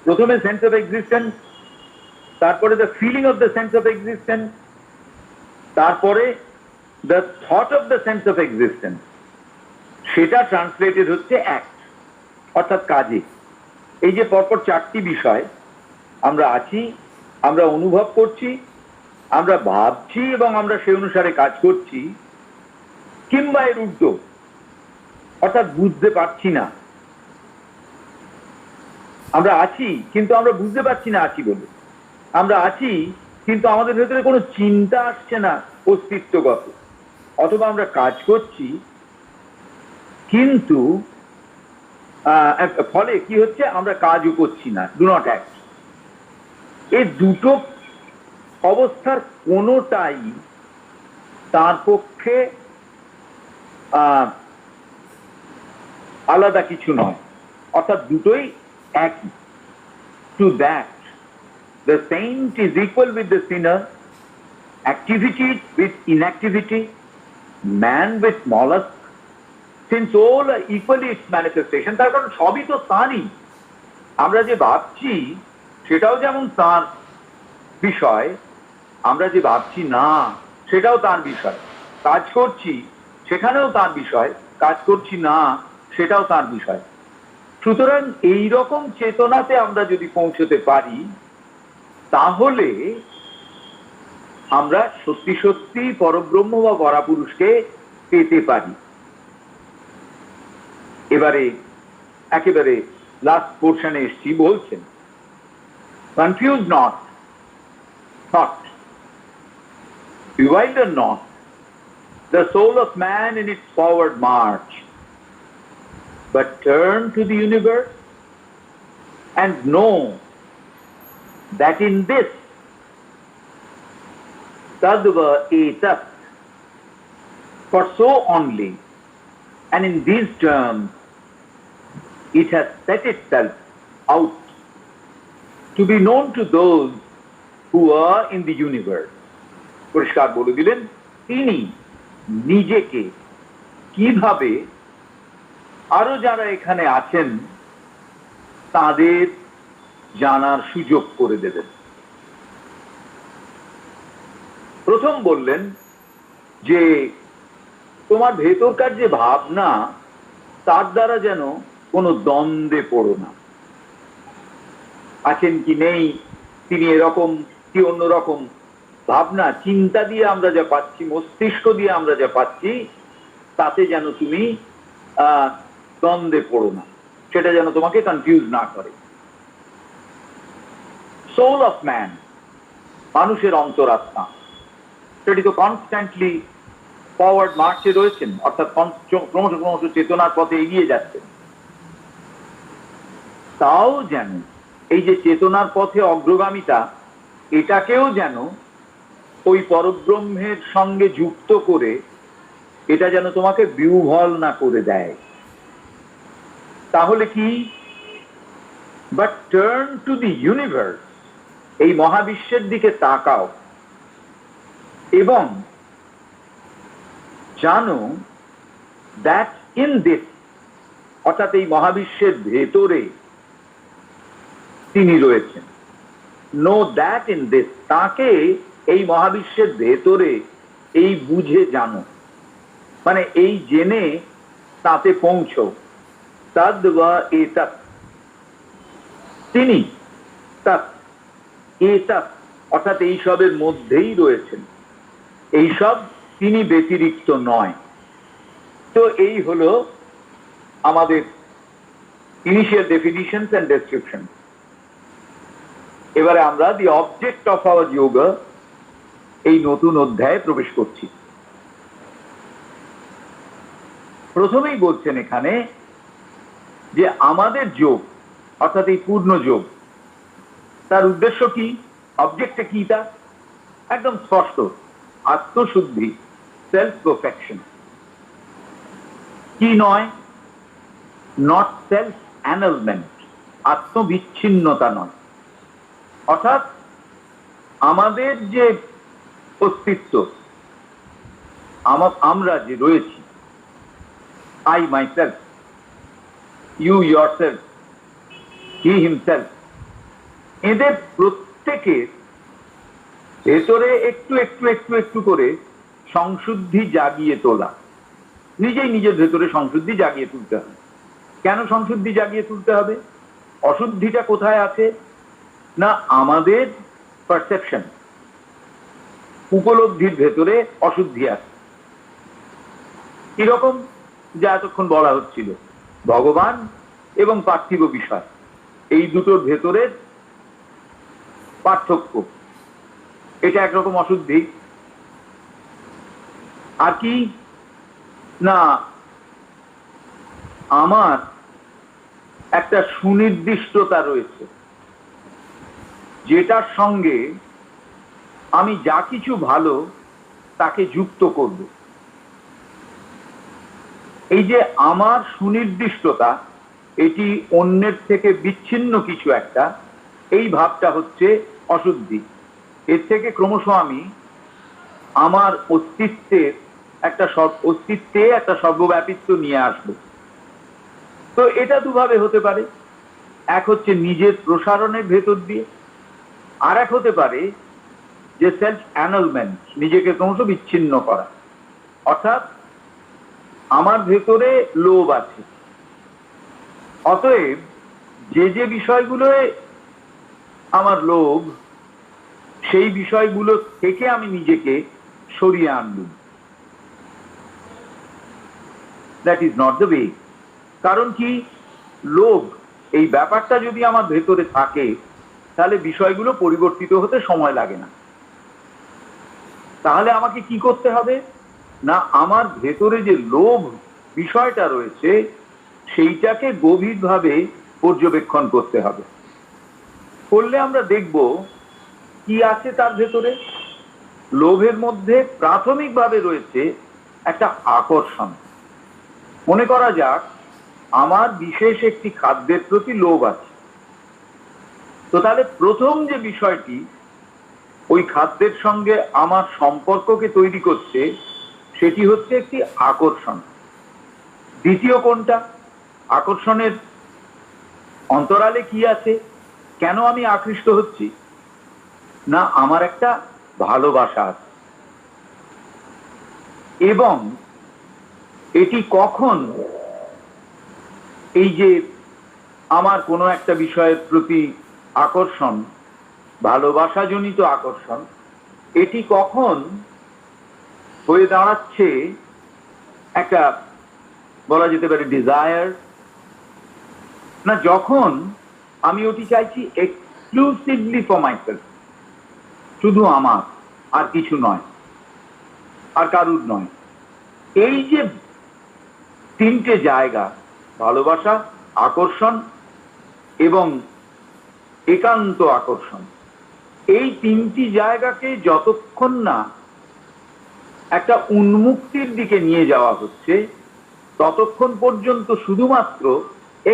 প্রথমে সেন্স অফ এক্সিস্টেন্স, তারপরে the feeling of the sense of existence, তারপরে the thought of the sense of existence, সেটা ট্রান্সলেটেড হচ্ছে অ্যাক্ট, অর্থাৎ কাজে। এই যে পরপর চারটি বিষয়, আমরা আছি, আমরা অনুভব করছি, আমরা ভাবছি এবং আমরা সে অনুসারে কাজ করছি, কিংবা এর উল্টো, অর্থাৎ বুঝতে পারছি না। আমরা আছি কিন্তু আমরা বুঝতে পারছি না আছি বলে, আমরা আছি কিন্তু আমাদের ভেতরে কোনো চিন্তা আসছে না অস্তিত্বগত, অথবা আমরা কাজ করছি কিন্তু ফলে কি হচ্ছে, আমরা কাজও করছি না, ডু নট অ্যাক্ট। এই দুটো অবস্থার কোনোটাই তার পক্ষে আলাদা কিছু নয়, অর্থাৎ দুটোই একই। To that, the saint is equal with the sinner, activity with inactivity, man with mollusk, since all are equally its manifestation. তার কারণ সবই তো তারই। আমরা যে ভাবছি সেটাও যেমন তার বিষয়, আমরা যে ভাবছি না সেটাও তার বিষয়, কাজ করছি সেখানেও তার বিষয়, কাজ করছি না সেটাও তার বিষয়। সুতরাং এই রকম চেতনাতে আমরা যদি পৌঁছতে পারি, তাহলে আমরা সত্যি সত্যি পরব্রহ্ম বা পরাপুরুষকে পেতে পারি। এবারে একেবারে লাস্ট পোর্শনে এসছি, বলছেন, confuse not, thought, bewilder not the soul of man in its forward march, but turn to the universe and know that in this tadva etat, for so only and in these terms it has set itself out to be known to those who are in the universe. পরিষ্কার বলে দিলেন তিনি নিজেকে কিভাবে আরো যারা এখানে আছেন তাদের জানার সুযোগ করে দেবেন। প্রথম বললেন যে তোমার ভেতরকার যে ভাবনা, তার দ্বারা যেন কোনো দ্বন্দ্বে পড়ো না। আছেন কি নেই, তিনি এরকম কি অন্যরকম, ভাবনা চিন্তা দিয়ে আমরা যা পাচ্ছি, মস্তিষ্ক দিয়ে আমরা যা পাচ্ছি, তাতে যেন তুমি দ্বন্দ্বে পড়ো না, সেটা যেন তোমাকে কনফিউজ না করে। সোল অফ ম্যান, মানুষের অন্তরাত্মা, সেটি তো কনস্ট্যান্টলি ফরওয়ার্ড মার্চে রয়েছেন, অর্থাৎ ক্রমশ ক্রমশ চেতনার পথে এগিয়ে যাচ্ছেন। তাও যেন এই যে চেতনার পথে অগ্রগামিতা, এটাকেও যেন ওই পরব্রহ্মের সঙ্গে যুক্ত করে এটা যেন তোমাকে বিহ্বল না করে দেয়। তাহলে কি? But turn to the universe, এই মহাবিশ্বের দিকে তাকাও এবং জানো দ্যাট ইন দিস, অর্থাৎ এই মহাবিশ্বের ভেতরে তিনি রয়েছেন। নো দ্যাট ইন দিস, তাকে এই মহাবিশ্বের ভেতরে এই বুঝে জানো, মানে এই জেনে তাতে পৌঁছো। তদ বা এতৎ, তিনি তৎ এতৎ, অর্থাৎ এইসবের মধ্যেই রয়েছেন, এইসব তিনি ব্যতিরিক্ত নয়। তো এই হলো আমাদের ইনিশিয়াল ডেফিনিশনস এন্ড ডেসক্রিপশন। এবারে আমরা the object of our yoga, এই নতুন অধ্যায়ে প্রবেশ করছি। প্রথমেই বলছেন এখানে যে আমাদের যোগ, অর্থাৎ এই পূর্ণ যোগ, তার উদ্দেশ্য কি, অবজেক্টটা কি, তা একদম স্পষ্ট, আত্মশুদ্ধি, সেলফ পারফেকশন। কি নয়? নট সেলফ অ্যানালমেন্ট, আত্মবিচ্ছিন্নতা নয়। অর্থাৎ আমাদের যে অস্তিত্ব, আমরা যে রয়েছি, I myself, you yourself, he himself, এদের প্রত্যেকের ভেতরে একটু একটু একটু একটু করে সংশুদ্ধি জাগিয়ে তোলা, নিজেই নিজের ভেতরে সংশুদ্ধি জাগিয়ে তুলতে হবে। কেন সংশুদ্ধি জাগিয়ে তুলতে হবে? অশুদ্ধিটা কোথায় আছে না, আমাদের পারসেপশন, উপলব্ধির ভেতরে অশুদ্ধি আছে। কিরকম? যা এতক্ষণ বলা হচ্ছিল, ভগবান এবং পার্থিব বিষয়, এই দুটোর ভেতরের পার্থক্য, এটা একরকম অশুদ্ধি। আর কি না, আমার একটা সুনির্দিষ্টতা রয়েছে, যেটার সঙ্গে আমি যা কিছু ভালো তাকে যুক্ত করব। এই যে আমার সুনির্দিষ্টতা, এটি অন্যের থেকে বিচ্ছিন্ন কিছু একটা, এই ভাবটা হচ্ছে অশুদ্ধি। এর থেকে ক্রমশ আমি আমার অস্তিত্বে একটা সর্বব্যাপিত্ব নিয়ে আসব। তো এটা দুভাবে হতে পারে, এক হচ্ছে নিজের প্রসারণের ভেতর দিয়ে, আর এক হতে পারে যে সেলফ অ্যানালমেন্ট, নিজেকে ক্রমশ বিচ্ছিন্ন করা। অর্থাৎ আমার ভেতরে লোভ আছে, অতএব যে যে বিষয়গুলোয় আমার লোভ, সেই বিষয়গুলো থেকে আমি নিজেকে সরিয়ে আনলুম। That is not the way. কারণ কি, লোভ এই ব্যাপারটা যদি আমার ভেতরে থাকে, তাহলে বিষয়গুলো পরিবর্তিত হতে সময় লাগে না। তাহলে আমাকে কি করতে হবে না, আমার ভেতরে যে লোভ বিষয়টা রয়েছে, সেইটাকে গভীরভাবে পর্যবেক্ষণ করতে হবে। করলে আমরা দেখব কি আছে তার ভেতরে। লোভের মধ্যে প্রাথমিকভাবে রয়েছে একটা আকর্ষণ। মনে করা যাক আমার বিশেষ একটি খাদ্যের প্রতি লোভ আছে, তো তাহলে প্রথম যে বিষয়টি ওই খাদ্যের সঙ্গে আমার সম্পর্ককে তৈরি করছে, সেটি হচ্ছে একটি আকর্ষণ। দ্বিতীয় কোনটা? আকর্ষণের অন্তরালে কি আছে, কেন আমি আকৃষ্ট হচ্ছি না, আমার একটা ভালোবাসা আছে। এবং এটি কখন, এই যে আমার কোনো একটা বিষয়ের প্রতি আকর্ষণ, ভালোবাসাজনিত আকর্ষণ, এটি কখন হয়ে দাঁড়াচ্ছে একটা, বলা যেতে পারে ডিজায়ার, না, যখন আমি ওটি চাইছি এক্সক্লুসিভলি ফর মাইসেলফ, শুধু আমার, আর কিছু নয়, আর কারুর নয়। এই যে তিনটে জায়গা, ভালোবাসা, আকর্ষণ এবং একান্ত আকর্ষণ, এই তিনটি জায়গাকে যতক্ষণ না একটা উন্মুক্তির দিকে নিয়ে যাওয়া হচ্ছে, ততক্ষণ পর্যন্ত শুধুমাত্র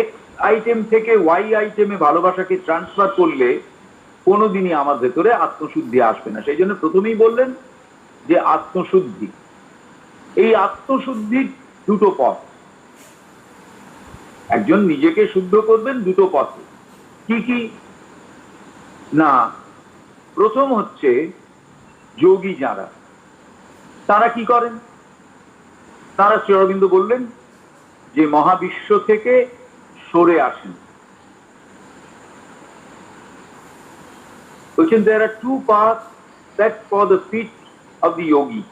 এক্স আইটেম থেকে ওয়াই আইটেমে ভালোবাসাকে ট্রান্সফার করলে কোনোদিনই আমার ভেতরে আত্মশুদ্ধি আসবে না। সেই জন্য প্রথমেই বললেন যে আত্মশুদ্ধি, এই আত্মশুদ্ধির দুটো পথ। একজন নিজেকে শুদ্ধ করবেন দুটো পথে। কি কি? না, প্রথম হচ্ছে যোগী যারা, তারা কি করেন? তারা শ্রী অরবিন্দ বললেন যে মহাবিশ্ব থেকে সরে আসেন। বলছেন there are two paths set for the feet of the yogi: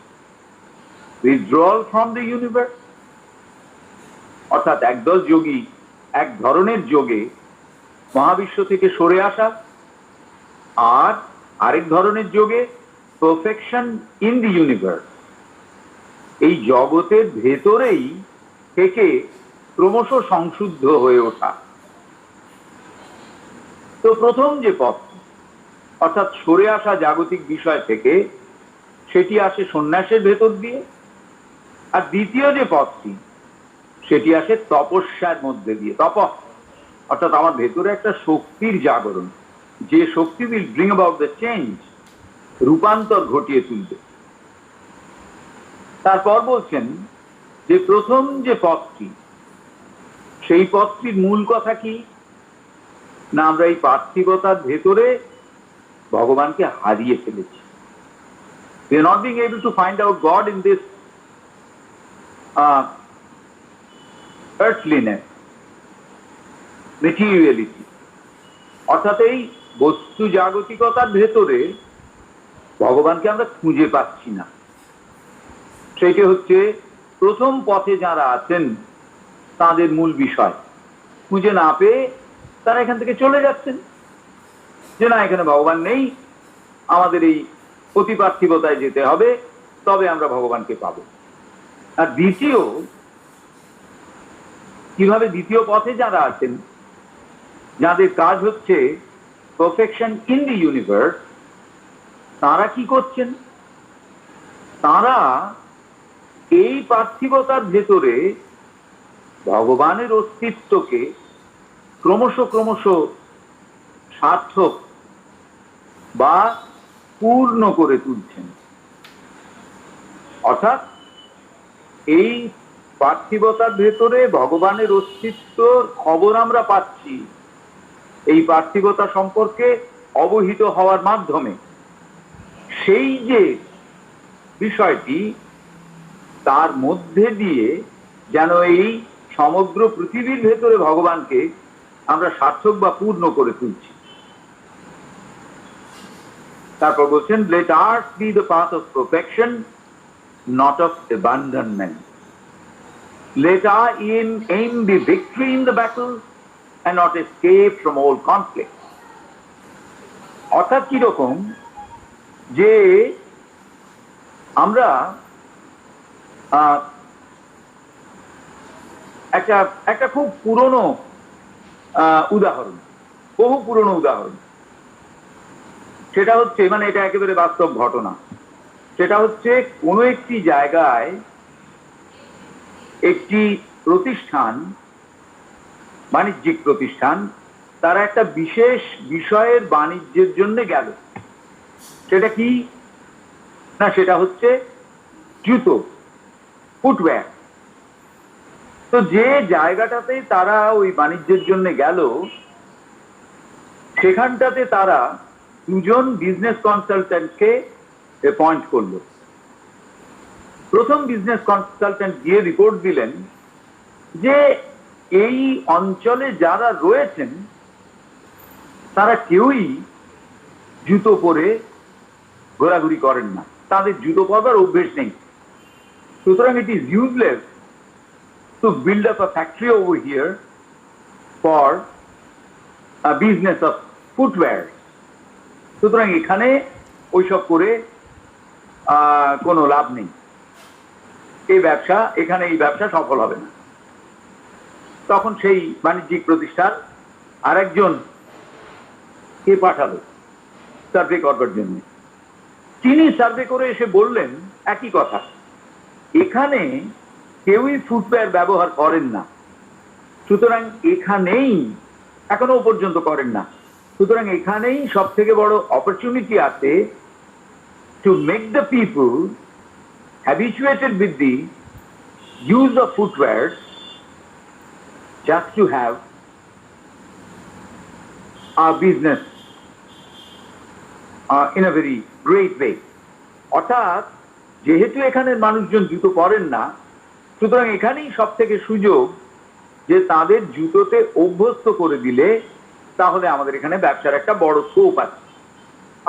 withdrawal from the universe, অর্থাৎ একদল যোগী এক ধরনের যোগে মহাবিশ্ব থেকে সরে আসা, আর আরেক ধরনের যোগে পারফেকশন ইন দি ইউনিভার্স, এই জগতের ভেতরেই থেকে ক্রমশ সংশুদ্ধ হয়ে ওঠা। তো প্রথম যে পথ, অর্থাৎ সরে আসা জাগতিক বিষয় থেকে, সেটি আসে সন্ন্যাসের ভেতর দিয়ে। আর দ্বিতীয় যে পথটি, সেটি আসে তপস্যার মধ্যে দিয়ে। তপ অর্থাৎ আমার ভেতরে একটা শক্তির জাগরণ, যে শক্তি will bring about the change, রূপান্তর ঘটিয়ে তুলবে। তারপর বলছেন যে প্রথম যে পথটি, সেই পথটির মূল কথা কি? না, আমরা এই পার্থিবতার ভেতরে ভগবানকে হারিয়ে ফেলেছি। We are not being able to find out God in this earthliness, materiality, অর্থাৎ এই বস্তু জাগতিকতার ভেতরে ভগবানকে আমরা খুঁজে পাচ্ছি না। সেটি হচ্ছে প্রথম পথে যারা আছেন তাদের মূল বিষয়। খুঁজে না পেয়ে তারা এখান থেকে চলে যাচ্ছেন, যে না, এখানে ভগবান নেই, আমাদের এই অতিপার্থিবতায় যেতে হবে, তবে আমরা ভগবানকে পাবো। আর দ্বিতীয়, কিভাবে দ্বিতীয় পথে যারা আছেন, যাদের কাজ হচ্ছে পারফেকশন ইন দি ইউনিভার্স, তারা কি করছেন? তারা এই পার্থিবতার ভেতরে ভগবানের অস্তিত্বকে ক্রমশ ক্রমশ সার্থক বা পূর্ণ করে তুলছেন। অর্থাৎ এই পার্থিবতার ভেতরে ভগবানের অস্তিত্বর খবর আমরা পাচ্ছি এই পার্থিবতা সম্পর্কে অবহিত হওয়ার মাধ্যমে। সেই যে বিষয়টি, তার মধ্যে দিয়ে যেন এই সমগ্র পৃথিবীর ভেতরে ভগবানকে আমরা সার্থক বা পূর্ণ করে তুলছি। তারপর বলছেন, let art be the path of perfection, not of abandonment. Let our aim be victory in the battle and not escape from all conflict. অর্থাৎ কিরকম? যে আমরা একটা খুব পুরনো উদাহরণ, বহু পুরনো উদাহরণ, সেটা হচ্ছে, মানে এটা একেবারে বাস্তব ঘটনা, সেটা হচ্ছে কোনো একটি জায়গায় একটি প্রতিষ্ঠান, বাণিজ্যিক প্রতিষ্ঠান, তারা একটা বিশেষ বিষয়ের বাণিজ্যের জন্য গেল। সেটা কি? না, সেটা হচ্ছে জুতো, ফুটওয়্যার। তো যে জায়গাটাতে তারা ওই বাণিজ্যের জন্য গেল, সেখানটাতে তারা দুজন বিজনেস কনসালট্যান্টকে অ্যাপয়েন্ট করলো। প্রথম বিজনেস কনসালট্যান্ট গিয়ে রিপোর্ট দিলেন যে এই অঞ্চলে যারা রয়েছেন তারা কেউই জুতো পরে ঘোরাঘুরি করেন না, তাদের জুতো পরবার অভ্যেস নেই। সুতরাং it is useless to build up a factory over here for business of footwear. সুতরাং এখানে ওইসব করে কোনো লাভ নেই, এই ব্যবসা সফল হবে না। তখন সেই বাণিজ্যিক প্রতিষ্ঠান আরেকজন কে পাঠালো সার্ভে করবার জন্য। তিনি সার্ভে করে এসে বললেন একই কথা, এখানে কেউই ফুটওয়্যার ব্যবহার করেন না, সুতরাং এখানেই এখনো পর্যন্ত করেন না, সুতরাং এখানেই সব থেকে বড় অপরচুনিটি আছে to make the people habituated with the use of footwear just to have a business in a very great way. অর্থাৎ যেহেতু এখানের মানুষজন জুতো পরেন না, সুতরাং এখানেই সব থেকে সুযোগ যে তাদের জুতোতে অভ্যস্ত করে দিলে তাহলে আমাদের এখানে ব্যবসার একটা বড় স্কোপ আছে।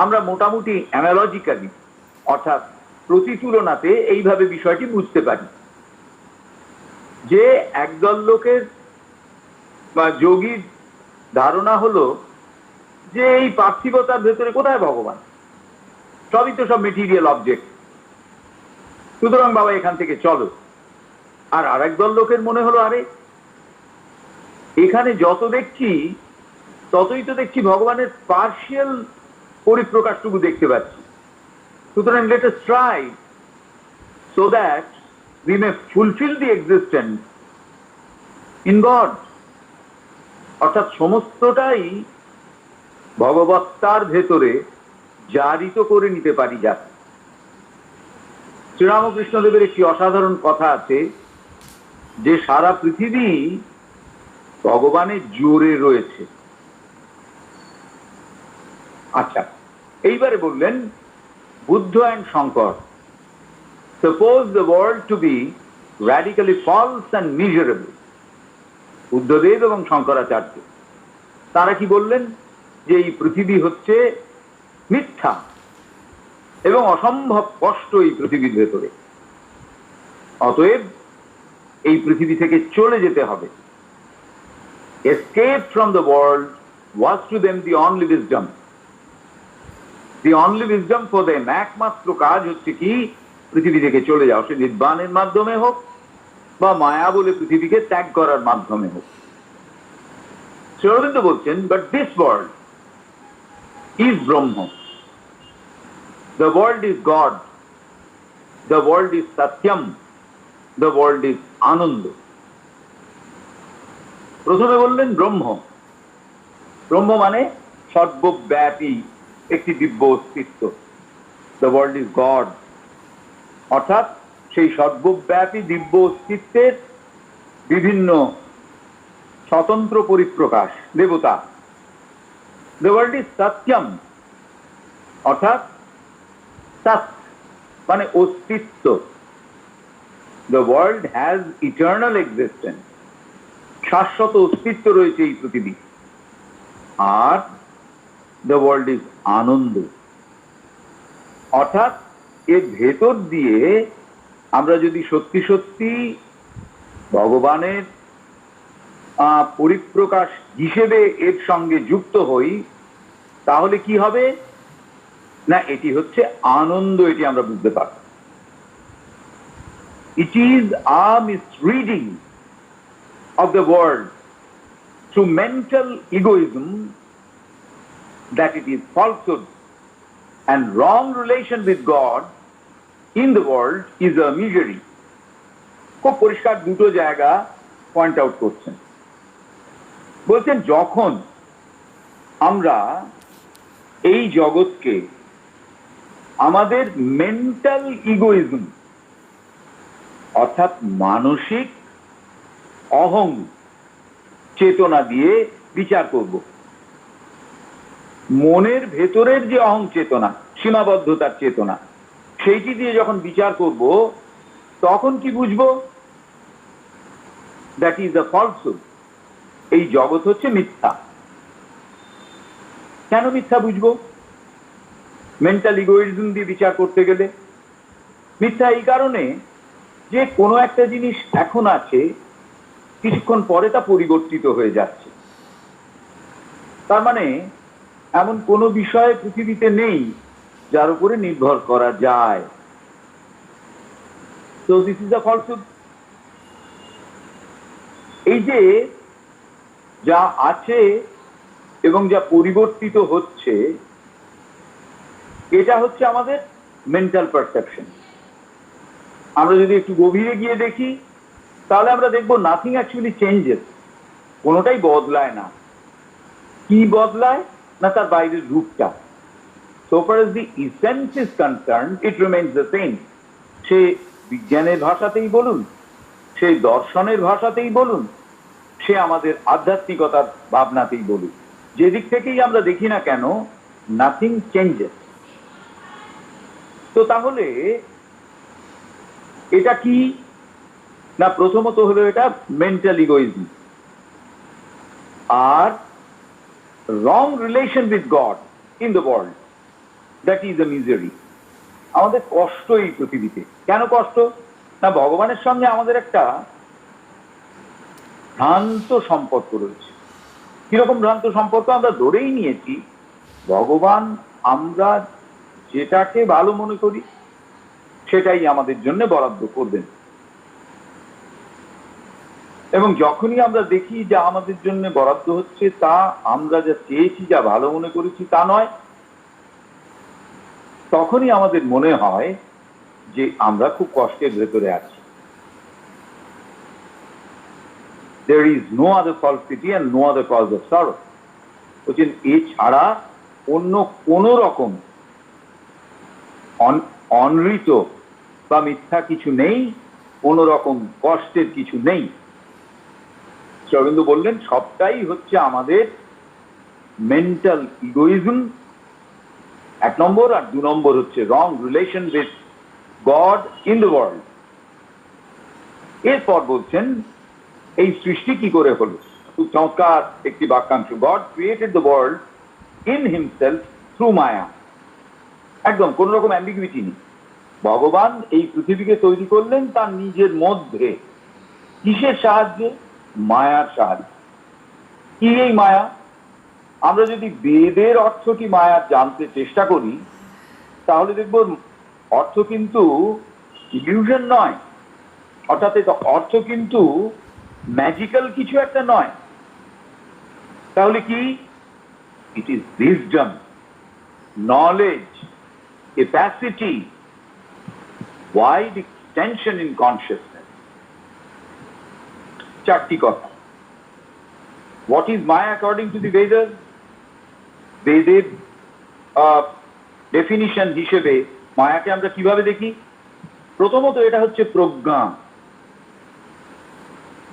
আমরা মোটামুটি অ্যানালজিক্যালি অর্থাৎ প্রতিতুলনাতে এইভাবে বিষয়টি বুঝতে পারি যে একদল লোকের বা যোগীর ধারণা হলো যে এই পার্থিবতার ভেতরে কোথায় ভগবান, সবই তো সব মেটেরিয়াল অবজেক্ট, সুতরাং বাবা এখান থেকে চলো। আর আরেক দল লোকের মনে হলো আরে এখানে যত দেখছি ততই তো দেখছি ভগবানের পার্শিয়াল পরিপ্রকাশটুকু দেখতে পাচ্ছি, সুতরাং let us try so that we may fulfill the existence in God. অর্থাৎ সমস্তটাই ভগবত্তার ভেতরে জারিত করে নিতে পারি যাতে। শ্রীরামকৃষ্ণদেবের একটি অসাধারণ কথা আছে যে সারা পৃথিবী ভগবানের জোরে রয়েছে। আচ্ছা, এইবারে বললেন Buddha and Shankar suppose the world to be radically false and miserable. Buddhadeb এবং শঙ্করাচার্য তারা কি বললেন যে এই পৃথিবী হচ্ছে মিথ্যা এবং অসম্ভব কষ্ট এই পৃথিবীর ভেতরে, অতএব এই পৃথিবী থেকে চলে যেতে হবে। Escape from the world was to them the only wisdom. The only wisdom for them, একমাত্র কাজ হচ্ছে কি পৃথিবী থেকে চলে যাও, সে নির্বাণের মাধ্যমে হোক বা মায়া বলে পৃথিবীকে ত্যাগ করার মাধ্যমে হোক। শ্রী অরবিন্দ বলছেন, but this world is Brahma. The world is God. The world is Satyam. The world is Ananda. প্রথমে বললেন ব্রহ্ম। ব্রহ্ম মানে সর্বব্যাপী একটি দিব্য অস্তিত্ব। দ্য ওয়ার্ল্ড ইজ গড, অর্থাৎ সেই সর্বব্যাপী দিব্য অস্তিত্বের বিভিন্ন স্বতন্ত্র পরিপ্রকাশ দেবতা। দ্য ওয়ার্ল্ড ইজ সত্যম, অর্থাৎ সৎ মানে অস্তিত্ব। The world has eternal existence, শাশ্বত অস্তিত্ব রয়েছে এই পৃথিবী। আর দ্য ওয়ার্ল্ড ইজ আনন্দ, অর্থাৎ এর ভেতর দিয়ে আমরা যদি সত্যি সত্যি ভগবানের পরিপ্রকাশ হিসেবে এর সঙ্গে যুক্ত হই তাহলে কি হবে না, এটি হচ্ছে আনন্দ, এটি আমরা বুঝতে পারব। It is a misreading of the world through mental egoism that it is falsehood, and wrong relation with God in the world is a misery. খুব পরিষ্কার দুটো জায়গা পয়েন্ট আউট করছেন। বলছেন যখন আমরা এই জগৎকে আমাদের মেন্টাল ইগোইজম অর্থাৎ মানসিক অহং চেতনা দিয়ে বিচার করব, মনের ভেতরের যে অহং চেতনা, সীমাবদ্ধতার চেতনা, সেইটি দিয়ে যখন বিচার করব তখন কি বুঝবো? দ্যাট ইজ দ্য ফলসহুড, এই জগৎ হচ্ছে মিথ্যা। কেন মিথ্যা বুঝবো? মেন্টাল ইগোইজম দিয়ে বিচার করতে গেলে মিথ্যা এই কারণে যে কোনো একটা জিনিস এখন আছে, কিছুক্ষণ পরে তা পরিবর্তিত হয়ে যাচ্ছে। তার মানে এমন কোনো বিষয় পৃথিবীতে নেই যার উপরে নির্ভর করা যায়। তো দিস ইজ আ ফলসুড। এই যে যা আছে এবং যা পরিবর্তিত হচ্ছে, এটা হচ্ছে আমাদের মেন্টাল পারসেপশন। আমরা যদি একটু গভীরে গিয়ে দেখি তাহলে আমরা দেখবো নাথিং অ্যাকচুয়ালি চেঞ্জেস, কোনোটাই বদলায় না। কি বদলায় না, তার বাইরের রূপটা। So far as the essence is concerned, it remains the same. সে বিজ্ঞানের ভাষাতেই বলুন, সে দর্শনের ভাষাতেই বলুন, সে আমাদের আধ্যাত্মিকতার ভাবনাতেই বলুন, যেদিক থেকেই আমরা দেখি না কেন, নাথিং চেঞ্জেস। তো তাহলে এটা কি না, প্রথমত হলো এটা মেন্টাল ইগোইজম, আর wrong relation with God in the world, that is the misery. আমাদের কষ্ট এই পৃথিবীতে। কেন কষ্ট না, ভগবানের সঙ্গে আমাদের একটা ভ্রান্ত সম্পর্ক রয়েছে। কিরকম ভ্রান্ত সম্পর্ক? আমরা ধরেই নিয়েছি ভগবান আমরা যেটাকে ভালো মনে করি সেটাই আমাদের জন্য বরাদ্দ করবেন, এবং যখনই আমরা দেখি যা আমাদের জন্য বরাদ্দ হচ্ছে তা আমরা যা চেয়েছি, যা ভালো মনে করেছি তা নয়, তখনই আমাদের মনে হয় যে আমরা খুব কষ্টের ভেতরে আছি। There is no other falsity and no other cause of sorrow. বলছেন এছাড়া অন্য কোন রকম অনৃত বা মিথ্যা কিছু নেই, কোন রকম কষ্টের কিছু নেই। শ্রীঅরবিন্দ বললেন সবটাই হচ্ছে আমাদের মেন্টাল ইগোইজম এক নম্বর, আর দু নম্বর হচ্ছে wrong relation with God in the world. এরপর বলছেন এই সৃষ্টি কি করে হলো। খুব চমৎকার একটি বাক্যাংশ, God created the world in himself through maya. একদম কোন রকম অ্যাম্বিগুইটি নেই। ভগবান এই পৃথিবীকে তৈরি করলেন তার নিজের মধ্যে। কিসের সাহায্যে? মায়ার সাহায্যে। কি এই মায়া? আমরা যদি বেদের অর্থটি মায়ার জানতে চেষ্টা করি তাহলে দেখব অর্থ কিন্তু ইলিউশন নয়, অর্থাৎ অর্থ কিন্তু ম্যাজিক্যাল কিছু একটা নয়। তাহলে কি? It is wisdom, knowledge, capacity, wide extension in consciousness. চারটি কথা। What is Maya according to the Vedas? বেদের ডেফিনিশন হিসেবে মায়াকে আমরা কিভাবে দেখি? প্রথমত এটা হচ্ছে প্রজ্ঞা,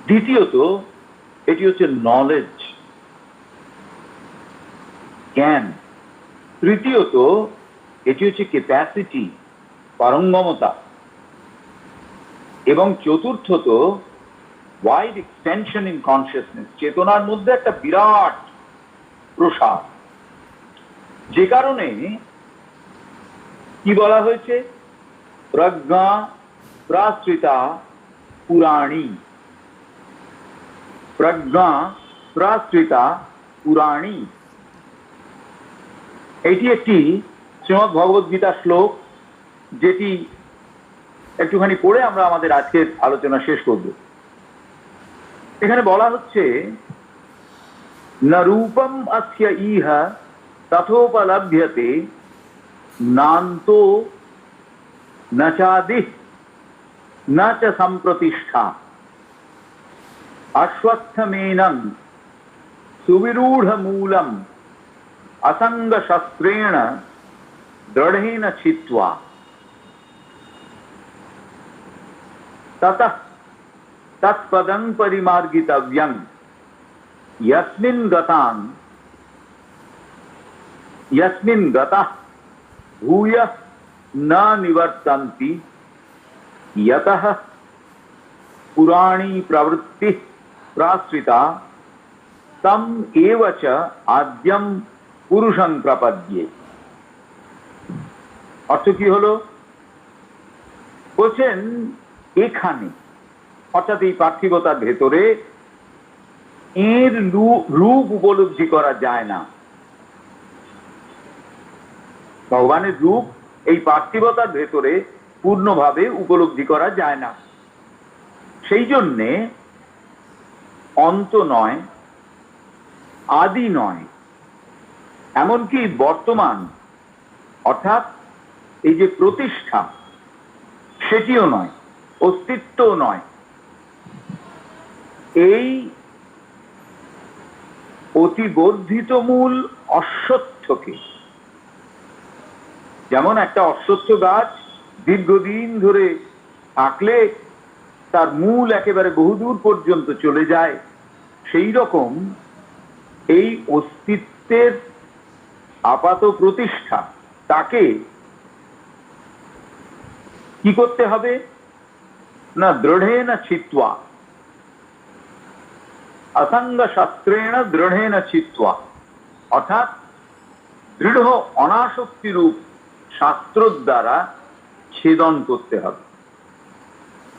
দ্বিতীয়ত এটি হচ্ছে নলেজ, জ্ঞান, তৃতীয়ত এটি হচ্ছে ক্যাপাসিটি, পারঙ্গমতা, এবং চতুর্থত ওয়াইড এক্সটেনশন ইন কনসিয়াসনেস, চেতনার মধ্যে একটা বিরাট প্রসার। যে কারণে কি বলা হয়েছে? প্রজ্ঞা প্রাশ্রিতা পুরাণী, প্রজ্ঞা প্রাশ্রিতা পুরাণী। এটি একটি শ্রীমদ্ ভগবদ গীতা শ্লোক, যেটি একটুখানি পড়ে আমরা আমাদের আজকের আলোচনা শেষ করব। এখানে বলা হচ্ছে না রূপম অস্য ইহ তথোপলভ্যতে নান্তো না চাদি না চ সম্প্রতিষ্ঠা অশ্বত্থমেনং সুবিরূঢ় মূলম असंग शस्त्रेण दृढ़ेन छित्त्वा ततः तत्पदं परिमार्गितव्यं यस्मिन् गतः भूयः न निवर्तन्ति यतः पुराणी प्रवृत्ति प्राश्रिता तम एव च आद्यम পুরুষং প্রপদ্যে। অর্থ কি হলো? বলছেন এখানে, অর্থাৎ এই পার্থিবতার ভেতরে এর রূপ উপলব্ধি করা যায় না। ভগবানের রূপ এই পার্থিবতার ভেতরে পূর্ণভাবে উপলব্ধি করা যায় না। সেই জন্যে অন্ত নয়, আদি নয়, এমনকি বর্তমান অর্থাৎ এই যে প্রতিষ্ঠা সেটিও নয়, অস্তিত্বও নয়। এই অতিবর্ধিত মূল অশ্বত্থকে, যেমন একটা অশ্বত্থ গাছ দীর্ঘদিন ধরে থাকলে তার মূল একেবারে বহুদূর পর্যন্ত চলে যায়, সেই রকম এই অস্তিত্বের আপাত প্রতিষ্ঠা তাকে কি করতে হবে না, দৃঢ়েন চিত্বা, অসঙ্গ শাস্ত্রেণ দৃঢ়েন চিত্বা, অর্থাৎ দৃঢ় অনাসক্তি রূপ শাস্ত্র দ্বারা ছেদন করতে হবে।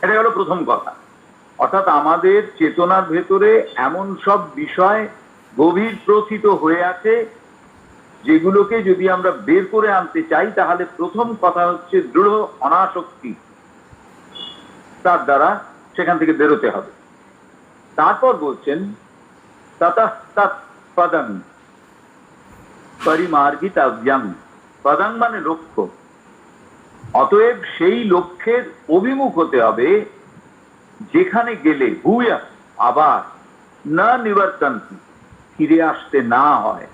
এটা হলো প্রথম কথা। অর্থাৎ আমাদের চেতনার ভেতরে এমন সব বিষয় গভীর প্রথিত হয়ে আছে যেগুলোকে যদি আমরা বের করে আনতে চাই, তাহলে প্রথম কথা হচ্ছে দৃঢ় অনাসক্তি, তার দ্বারা সেখান থেকে বেরোতে হবে। তারপর বলছেন ততঃ তৎ পদং পরিমার্গিতব্যং, পদং মানে লক্ষ্য, অতএব সেই লক্ষ্যের অভিমুখ হতে হবে যেখানে গেলে ভূয় আবার না নিবর্তন্তি, ফিরে আসতে না হয়।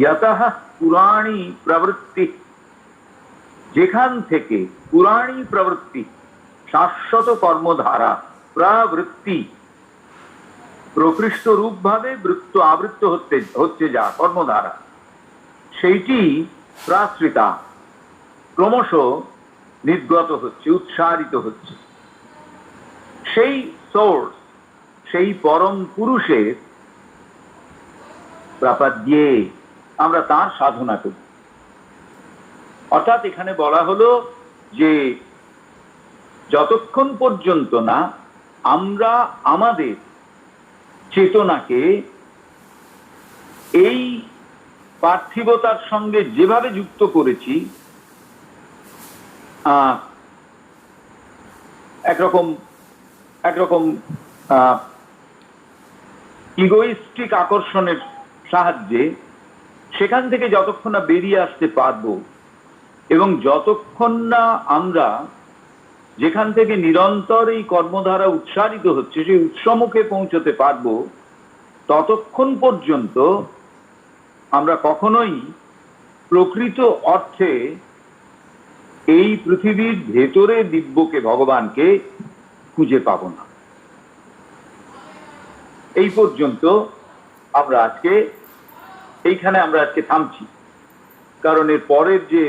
यतः पुराणी प्रवृत्ति, যেখান থেকে পুরাণী প্রবৃত্তি শাশ্বত কর্মধারা প্রবৃত্তি প্রকৃষ্ট রূপ ভাবে বৃত্ত আবৃত্ত হচ্ছে যা কর্মধারা, সেইটি প্রাশ্রিতা ক্রমশ নির্গত হচ্ছে, উৎসারিত হচ্ছে। সেই সোর্স, সেই পরম পুরুষের প্রাপাদ্যে আমরা তার সাধনা করি। অর্থাৎ এখানে বলা হলো যে যতক্ষণ পর্যন্ত না আমরা আমাদের চেতনাকে এই পার্থিবতার সঙ্গে যেভাবে যুক্ত করেছি, একরকম ইগোইস্টিক আকর্ষণের সাহায্যে সেখান থেকে যতক্ষণ না বেরিয়ে আসতে পারবো এবং যতক্ষণ না আমরা যেখান থেকে নিরন্তর এই কর্মধারা উৎসারিত হচ্ছে সেই উৎসমুখে পৌঁছতে পারবো, ততক্ষণ পর্যন্ত আমরা কখনোই প্রকৃত অর্থে এই পৃথিবীর ভেতরে দিব্যকে, ভগবানকে খুঁজে পাব না। এই পর্যন্ত আমরা আজকে এইখানে আমরা আজকে থামছি, কারণ এর পরের যে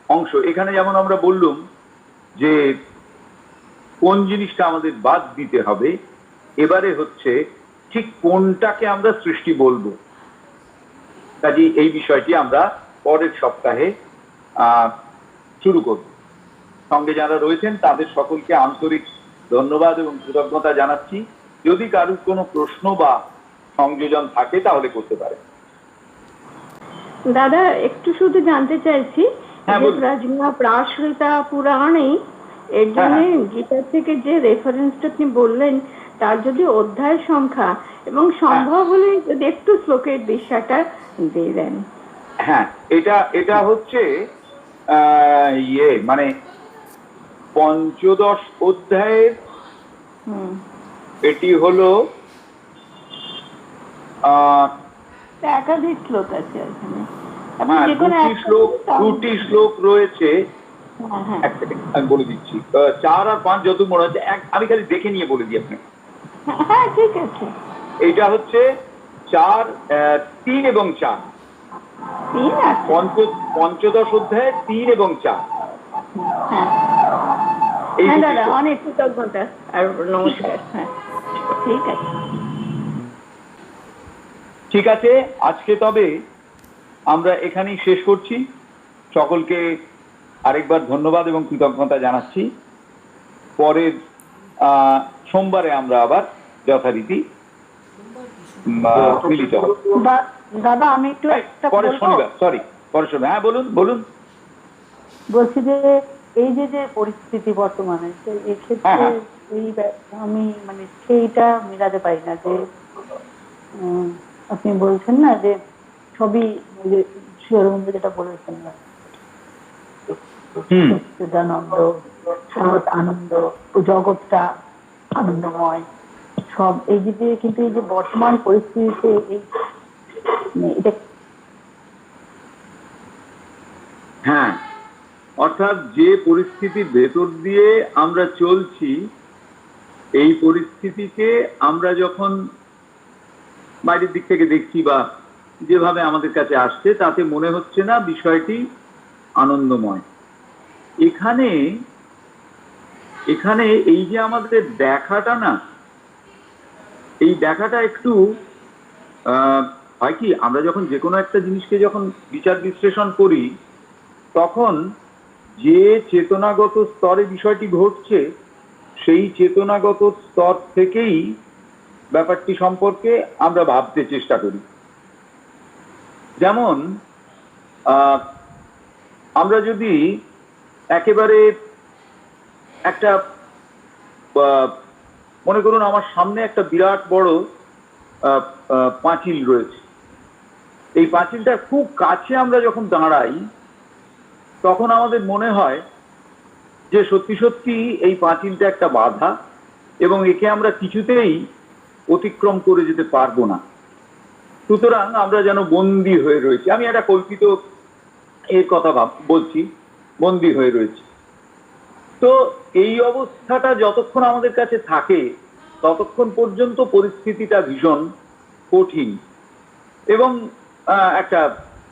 অংশ এখানে যেমন আমরা বললুম যে কোন জিনিসটা আমাদের বাদ দিতে হবে, এবারে হচ্ছে ঠিক কোনটাকে আমরা সৃষ্টি বলবো। কাজে এই বিষয়টি আমরা পরের সপ্তাহে শুরু করব। সঙ্গে যারা রয়েছেন তাদের সকলকে আন্তরিক ধন্যবাদ এবং কৃতজ্ঞতা জানাচ্ছি। যদি কারোর কোনো প্রশ্ন বা সংযোজন থাকে তাহলে করতে পারে। দাদা একটু শুধু জানতে চাইছি, প্রজ্ঞা প্রাশ্রিতা পুরাণে এর জন্য গীতার থেকে যে রেফারেন্সটা আপনি বললেন তার যদি অধ্যায় সংখ্যা এবং সম্ভব হলে যদি একটু শ্লোকের দিশাটা দিয়ে দেন। হ্যাঁ, এটা হচ্ছে মানে 15 অধ্যায়ের, এটি হলো একাধিক শ্লোক আছে এখানে, দুটি শ্লোক রয়েছে। আমি বলে দিচ্ছি 4 আর 5 যত মনে হচ্ছে, আমি খালি দেখে নিয়ে বলে দিই আপনাকে। হ্যাঁ ঠিক আছে। এটা হচ্ছে 4, 3 এবং 4, 15 অধ্যায় 3 এবং 4। দাদা অনেক কৃতজ্ঞতা আর নমস্কার। হ্যাঁ ঠিক আছে, ঠিক আছে। আজকে তবে আমরা এখানেই শেষ করছি। সকলকে আরেকবার ধন্যবাদ এবং কৃতজ্ঞতা জানাচ্ছি। পরের সোমবারে আমরা আবার যথারীতি মিলিত হবে। দাদা আমি একটু একটা পরের বলবো? শনিবার, পরের শনিবার। হ্যাঁ বলুন বলুন। বলছি যে এই যে পরিস্থিতি বর্তমানে, তো এক্ষেত্রে হ্যাঁ। এই আমি মানে সেইটা মেলাতে পারি না যে আপনি বলছেন না যে ছবি, শিরোমন্দ যেটা বলেছেন না, সচ্চিদানন্দ, সৎ আনন্দ, জগৎটা আনন্দময়, সব এই যে কিন্তু এই যে বর্তমান পরিস্থিতিতে এটা হ্যাঁ, অর্থাৎ যে পরিস্থিতির ভেতর দিয়ে আমরা চলছি, এই পরিস্থিতিকে আমরা যখন বাইরের দিক থেকে দেখছি বা যেভাবে আমাদের কাছে আসছে, তাতে মনে হচ্ছে না বিষয়টি আনন্দময়। এখানে এখানে এই যে আমাদের দেখাটা না, এই দেখাটা একটু হয় কি, আমরা যখন যে কোনো একটা জিনিসকে যখন বিচার বিশ্লেষণ করি, তখন যে চেতনাগত স্তরে বিষয়টি ঘটছে, সেই চেতনাগত স্তর থেকেই ব্যাপারটি সম্পর্কে আমরা ভাবতে চেষ্টা করি। যেমন আমরা যদি একেবারে একটা মনে করুন আমার সামনে একটা বিরাট বড় পাঁচিল রয়েছে, এই পাঁচিলটার খুব কাছে আমরা যখন দাঁড়াই, তখন আমাদের মনে হয় যে সত্যি সত্যি এই পাঁচিলটা একটা বাধা এবং একে আমরা কিছুতেই অতিক্রম করে যেতে পারবো না। সুতরাং আমরা যেন বন্দী হয়ে রয়েছি। আমি একটা কল্পিত এর কথা বলছি, বন্দী হয়ে রয়েছি। তো এই অবস্থাটা যতক্ষণ আমাদের কাছে থাকে, ততক্ষণ পর্যন্ত পরিস্থিতিটা ভীষণ কঠিন এবং একটা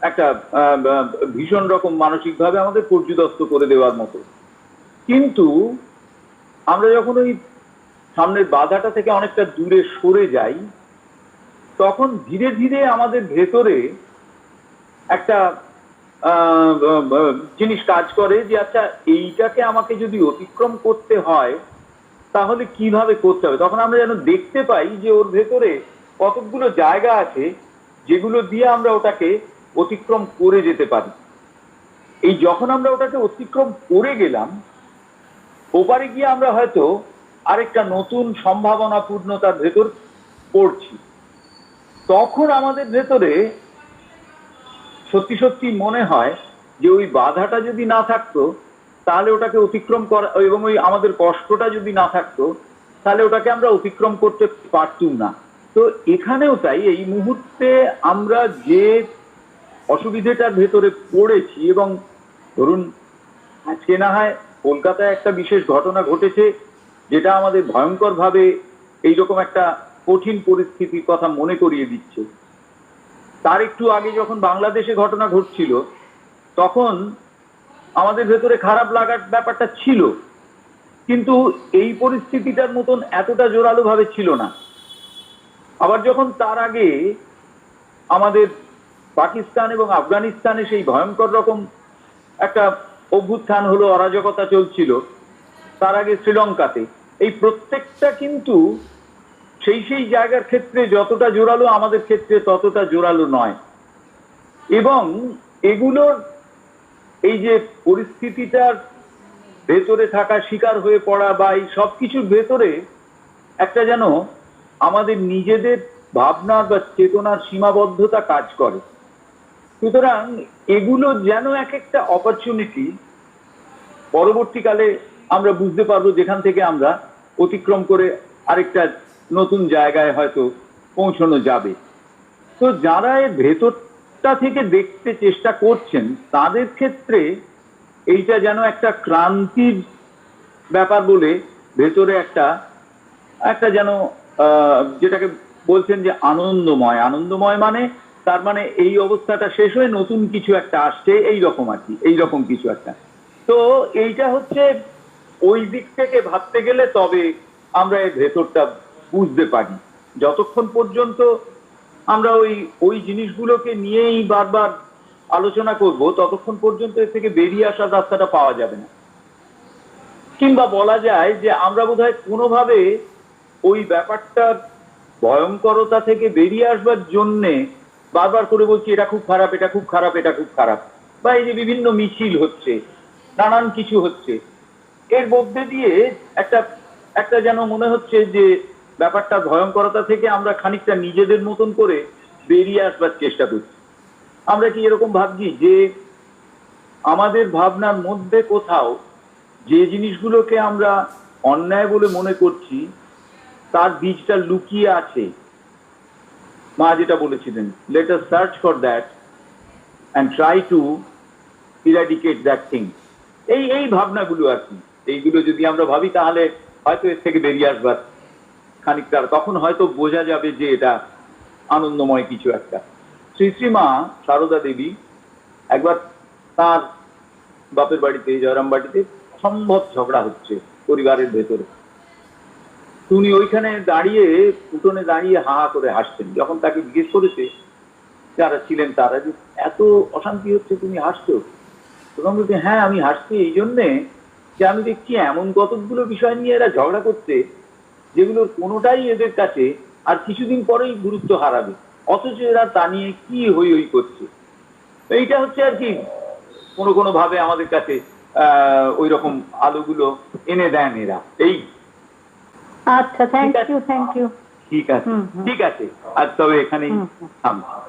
একটা ভীষণ রকম মানসিকভাবে আমাদের পর্যুদস্ত করে দেওয়ার মতো। কিন্তু আমরা যখন ওই সামনের বাধাটা থেকে অনেকটা দূরে সরে যাই, তখন ধীরে ধীরে আমাদের ভেতরে একটা জিনিস কাজ করে যে আচ্ছা, এইটাকে আমাকে যদি অতিক্রম করতে হয় তাহলে কিভাবে করতে হবে। তখন আমরা যেন দেখতে পাই যে ওর ভেতরে কতগুলো জায়গা আছে যেগুলো দিয়ে আমরা ওটাকে অতিক্রম করে যেতে পারি। এই যখন আমরা ওটাকে অতিক্রম করে গেলাম, ওপারে গিয়ে আমরা হয়তো আরেকটা নতুন সম্ভাবনাপূর্ণতার ভেতর পড়ছি। তখন আমাদের ভেতরে সত্যি সত্যি মনে হয় যে ওই বাধাটা যদি না থাকতো তাহলে ওটাকে অতিক্রম করা, এবং ওই আমাদের কষ্টটা যদি না থাকতো তাহলে ওটাকে আমরা অতিক্রম করতে পারতুম না। তো এখানেও তাই, এই মুহূর্তে আমরা যে অসুবিধাটার ভেতরে পড়েছি, এবং ধরুন আজকে না হয় কলকাতায় একটা বিশেষ ঘটনা ঘটেছে যেটা আমাদের ভয়ঙ্কর ভাবে এইরকম একটা কঠিন পরিস্থিতির কথা মনে করিয়ে দিচ্ছে। তার একটু আগে যখন বাংলাদেশে ঘটনা ঘটছিল, তখন আমাদের ভেতরে খারাপ লাগার ব্যাপারটা ছিল, কিন্তু এই পরিস্থিতিটার মতন এতটা জোরালো ভাবে ছিল না। আবার যখন তার আগে আমাদের পাকিস্তান এবং আফগানিস্তানে সেই ভয়ঙ্কর রকম একটা অভ্যুত্থান হলো, অরাজকতা চলছিল, তার আগে শ্রীলঙ্কাতে, এই প্রত্যেকটা কিন্তু সেই জায়গার ক্ষেত্রে যতটা জোরালো, আমাদের ক্ষেত্রে ততটা জোরালো নয়। এবং এগুলোর এই যে পরিস্থিতিটার ভেতরে থাকা, শিকার হয়ে পড়া, বা এই সব কিছুর ভেতরে একটা যেন আমাদের নিজেদের ভাবনার বা চেতনার সীমাবদ্ধতা কাজ করে। সুতরাং এগুলো যেন এক একটা অপরচুনিটি, পরবর্তীকালে আমরা বুঝতে পারবো যেখান থেকে আমরা অতিক্রম করে আরেকটা নতুন জায়গায় হয়তো পৌঁছানো যাবে। তো যারা এর ভেতরটা থেকে দেখতে চেষ্টা করছেন, তাদের ক্ষেত্রে এইটা যেন একটা ক্রান্তির ব্যাপার বলে ভেতরে একটা একটা যেন যেটাকে বলছেন যে আনন্দময়। আনন্দময় মানে তার মানে এই অবস্থাটা শেষ হয়ে নতুন কিছু একটা আসছে, এই রকম আর কি, এইরকম কিছু একটা। তো এইটা হচ্ছে ওই দিক থেকে ভাবতে গেলে তবে আমরা এর ভেতরটা বুঝতে পারি। যতক্ষণ পর্যন্ত আমরা ওই জিনিসগুলোকে নিয়েই বারবার আলোচনা করব, ততক্ষণ পর্যন্ত এর থেকে বেরিয়ে আসার রাস্তাটা পাওয়া যাবে না। কিংবা বলা যায় যে আমরা বোধহয় কোনোভাবে ওই ব্যাপারটার ভয়ঙ্করতা থেকে বেরিয়ে আসবার জন্যে বারবার করে বলছি এটা খুব খারাপ, এটা খুব খারাপ, এটা খুব খারাপ, বা এই যে বিভিন্ন মিছিল হচ্ছে, নানান কিছু হচ্ছে, এর মধ্যে দিয়ে একটা একটা যেন মনে হচ্ছে যে ব্যাপারটা ভয়ঙ্করতা থেকে আমরা খানিকটা নিজেদের মতন করে বেরিয়ে আসবার চেষ্টা করছি। আমরা কি এরকম ভাবছি যে আমাদের ভাবনার মধ্যে কোথাও যে জিনিসগুলোকে আমরা অন্যায় বলে মনে করছি তার বীজটা লুকিয়ে আছে? মা যেটা বলেছিলেন, let us search for that and try to eradicate that thing. এই ভাবনাগুলো আর কি, এইগুলো যদি আমরা ভাবি তাহলে হয়তো এর থেকে বেরিয়ে আসবার খানিকটা, তখন হয়তো বোঝা যাবে যে এটা আনন্দময় কিছু একটা। শ্রী শ্রী মা সারদা দেবী একবার তার বাপের বাড়িতে, জয়রামবাটিতে সম্ভব ঝগড়া হচ্ছে পরিবারের ভেতরে। উনি ওইখানে দাঁড়িয়ে, উঠোনে দাঁড়িয়ে হা হা করে হাসছেন। যখন তাকে জিজ্ঞেস করেছে যারা ছিলেন তারা যে এত অশান্তি হচ্ছে তুমি হাসছো, তখন বলছে হ্যাঁ আমি হাসছি এই জন্যে যে আমি দেখছি এমন কতগুলো বিষয় নিয়ে এরা ঝগড়া করছে যেগুলোর কোনোটাই এদের কাছে আর কিছুদিন পরেই গুরুত্ব হারাবে, অথচ এরা তা নিয়ে কি হই হই করছে। এইটা হচ্ছে আর কি কোনো কোনো ভাবে আমাদের কাছে ওই রকম আলোগুলো এনে দেন এরা। এই আচ্ছা, থ্যাংক ইউ। ঠিক আছে, ঠিক আছে, আর তবে এখানেই থামছি।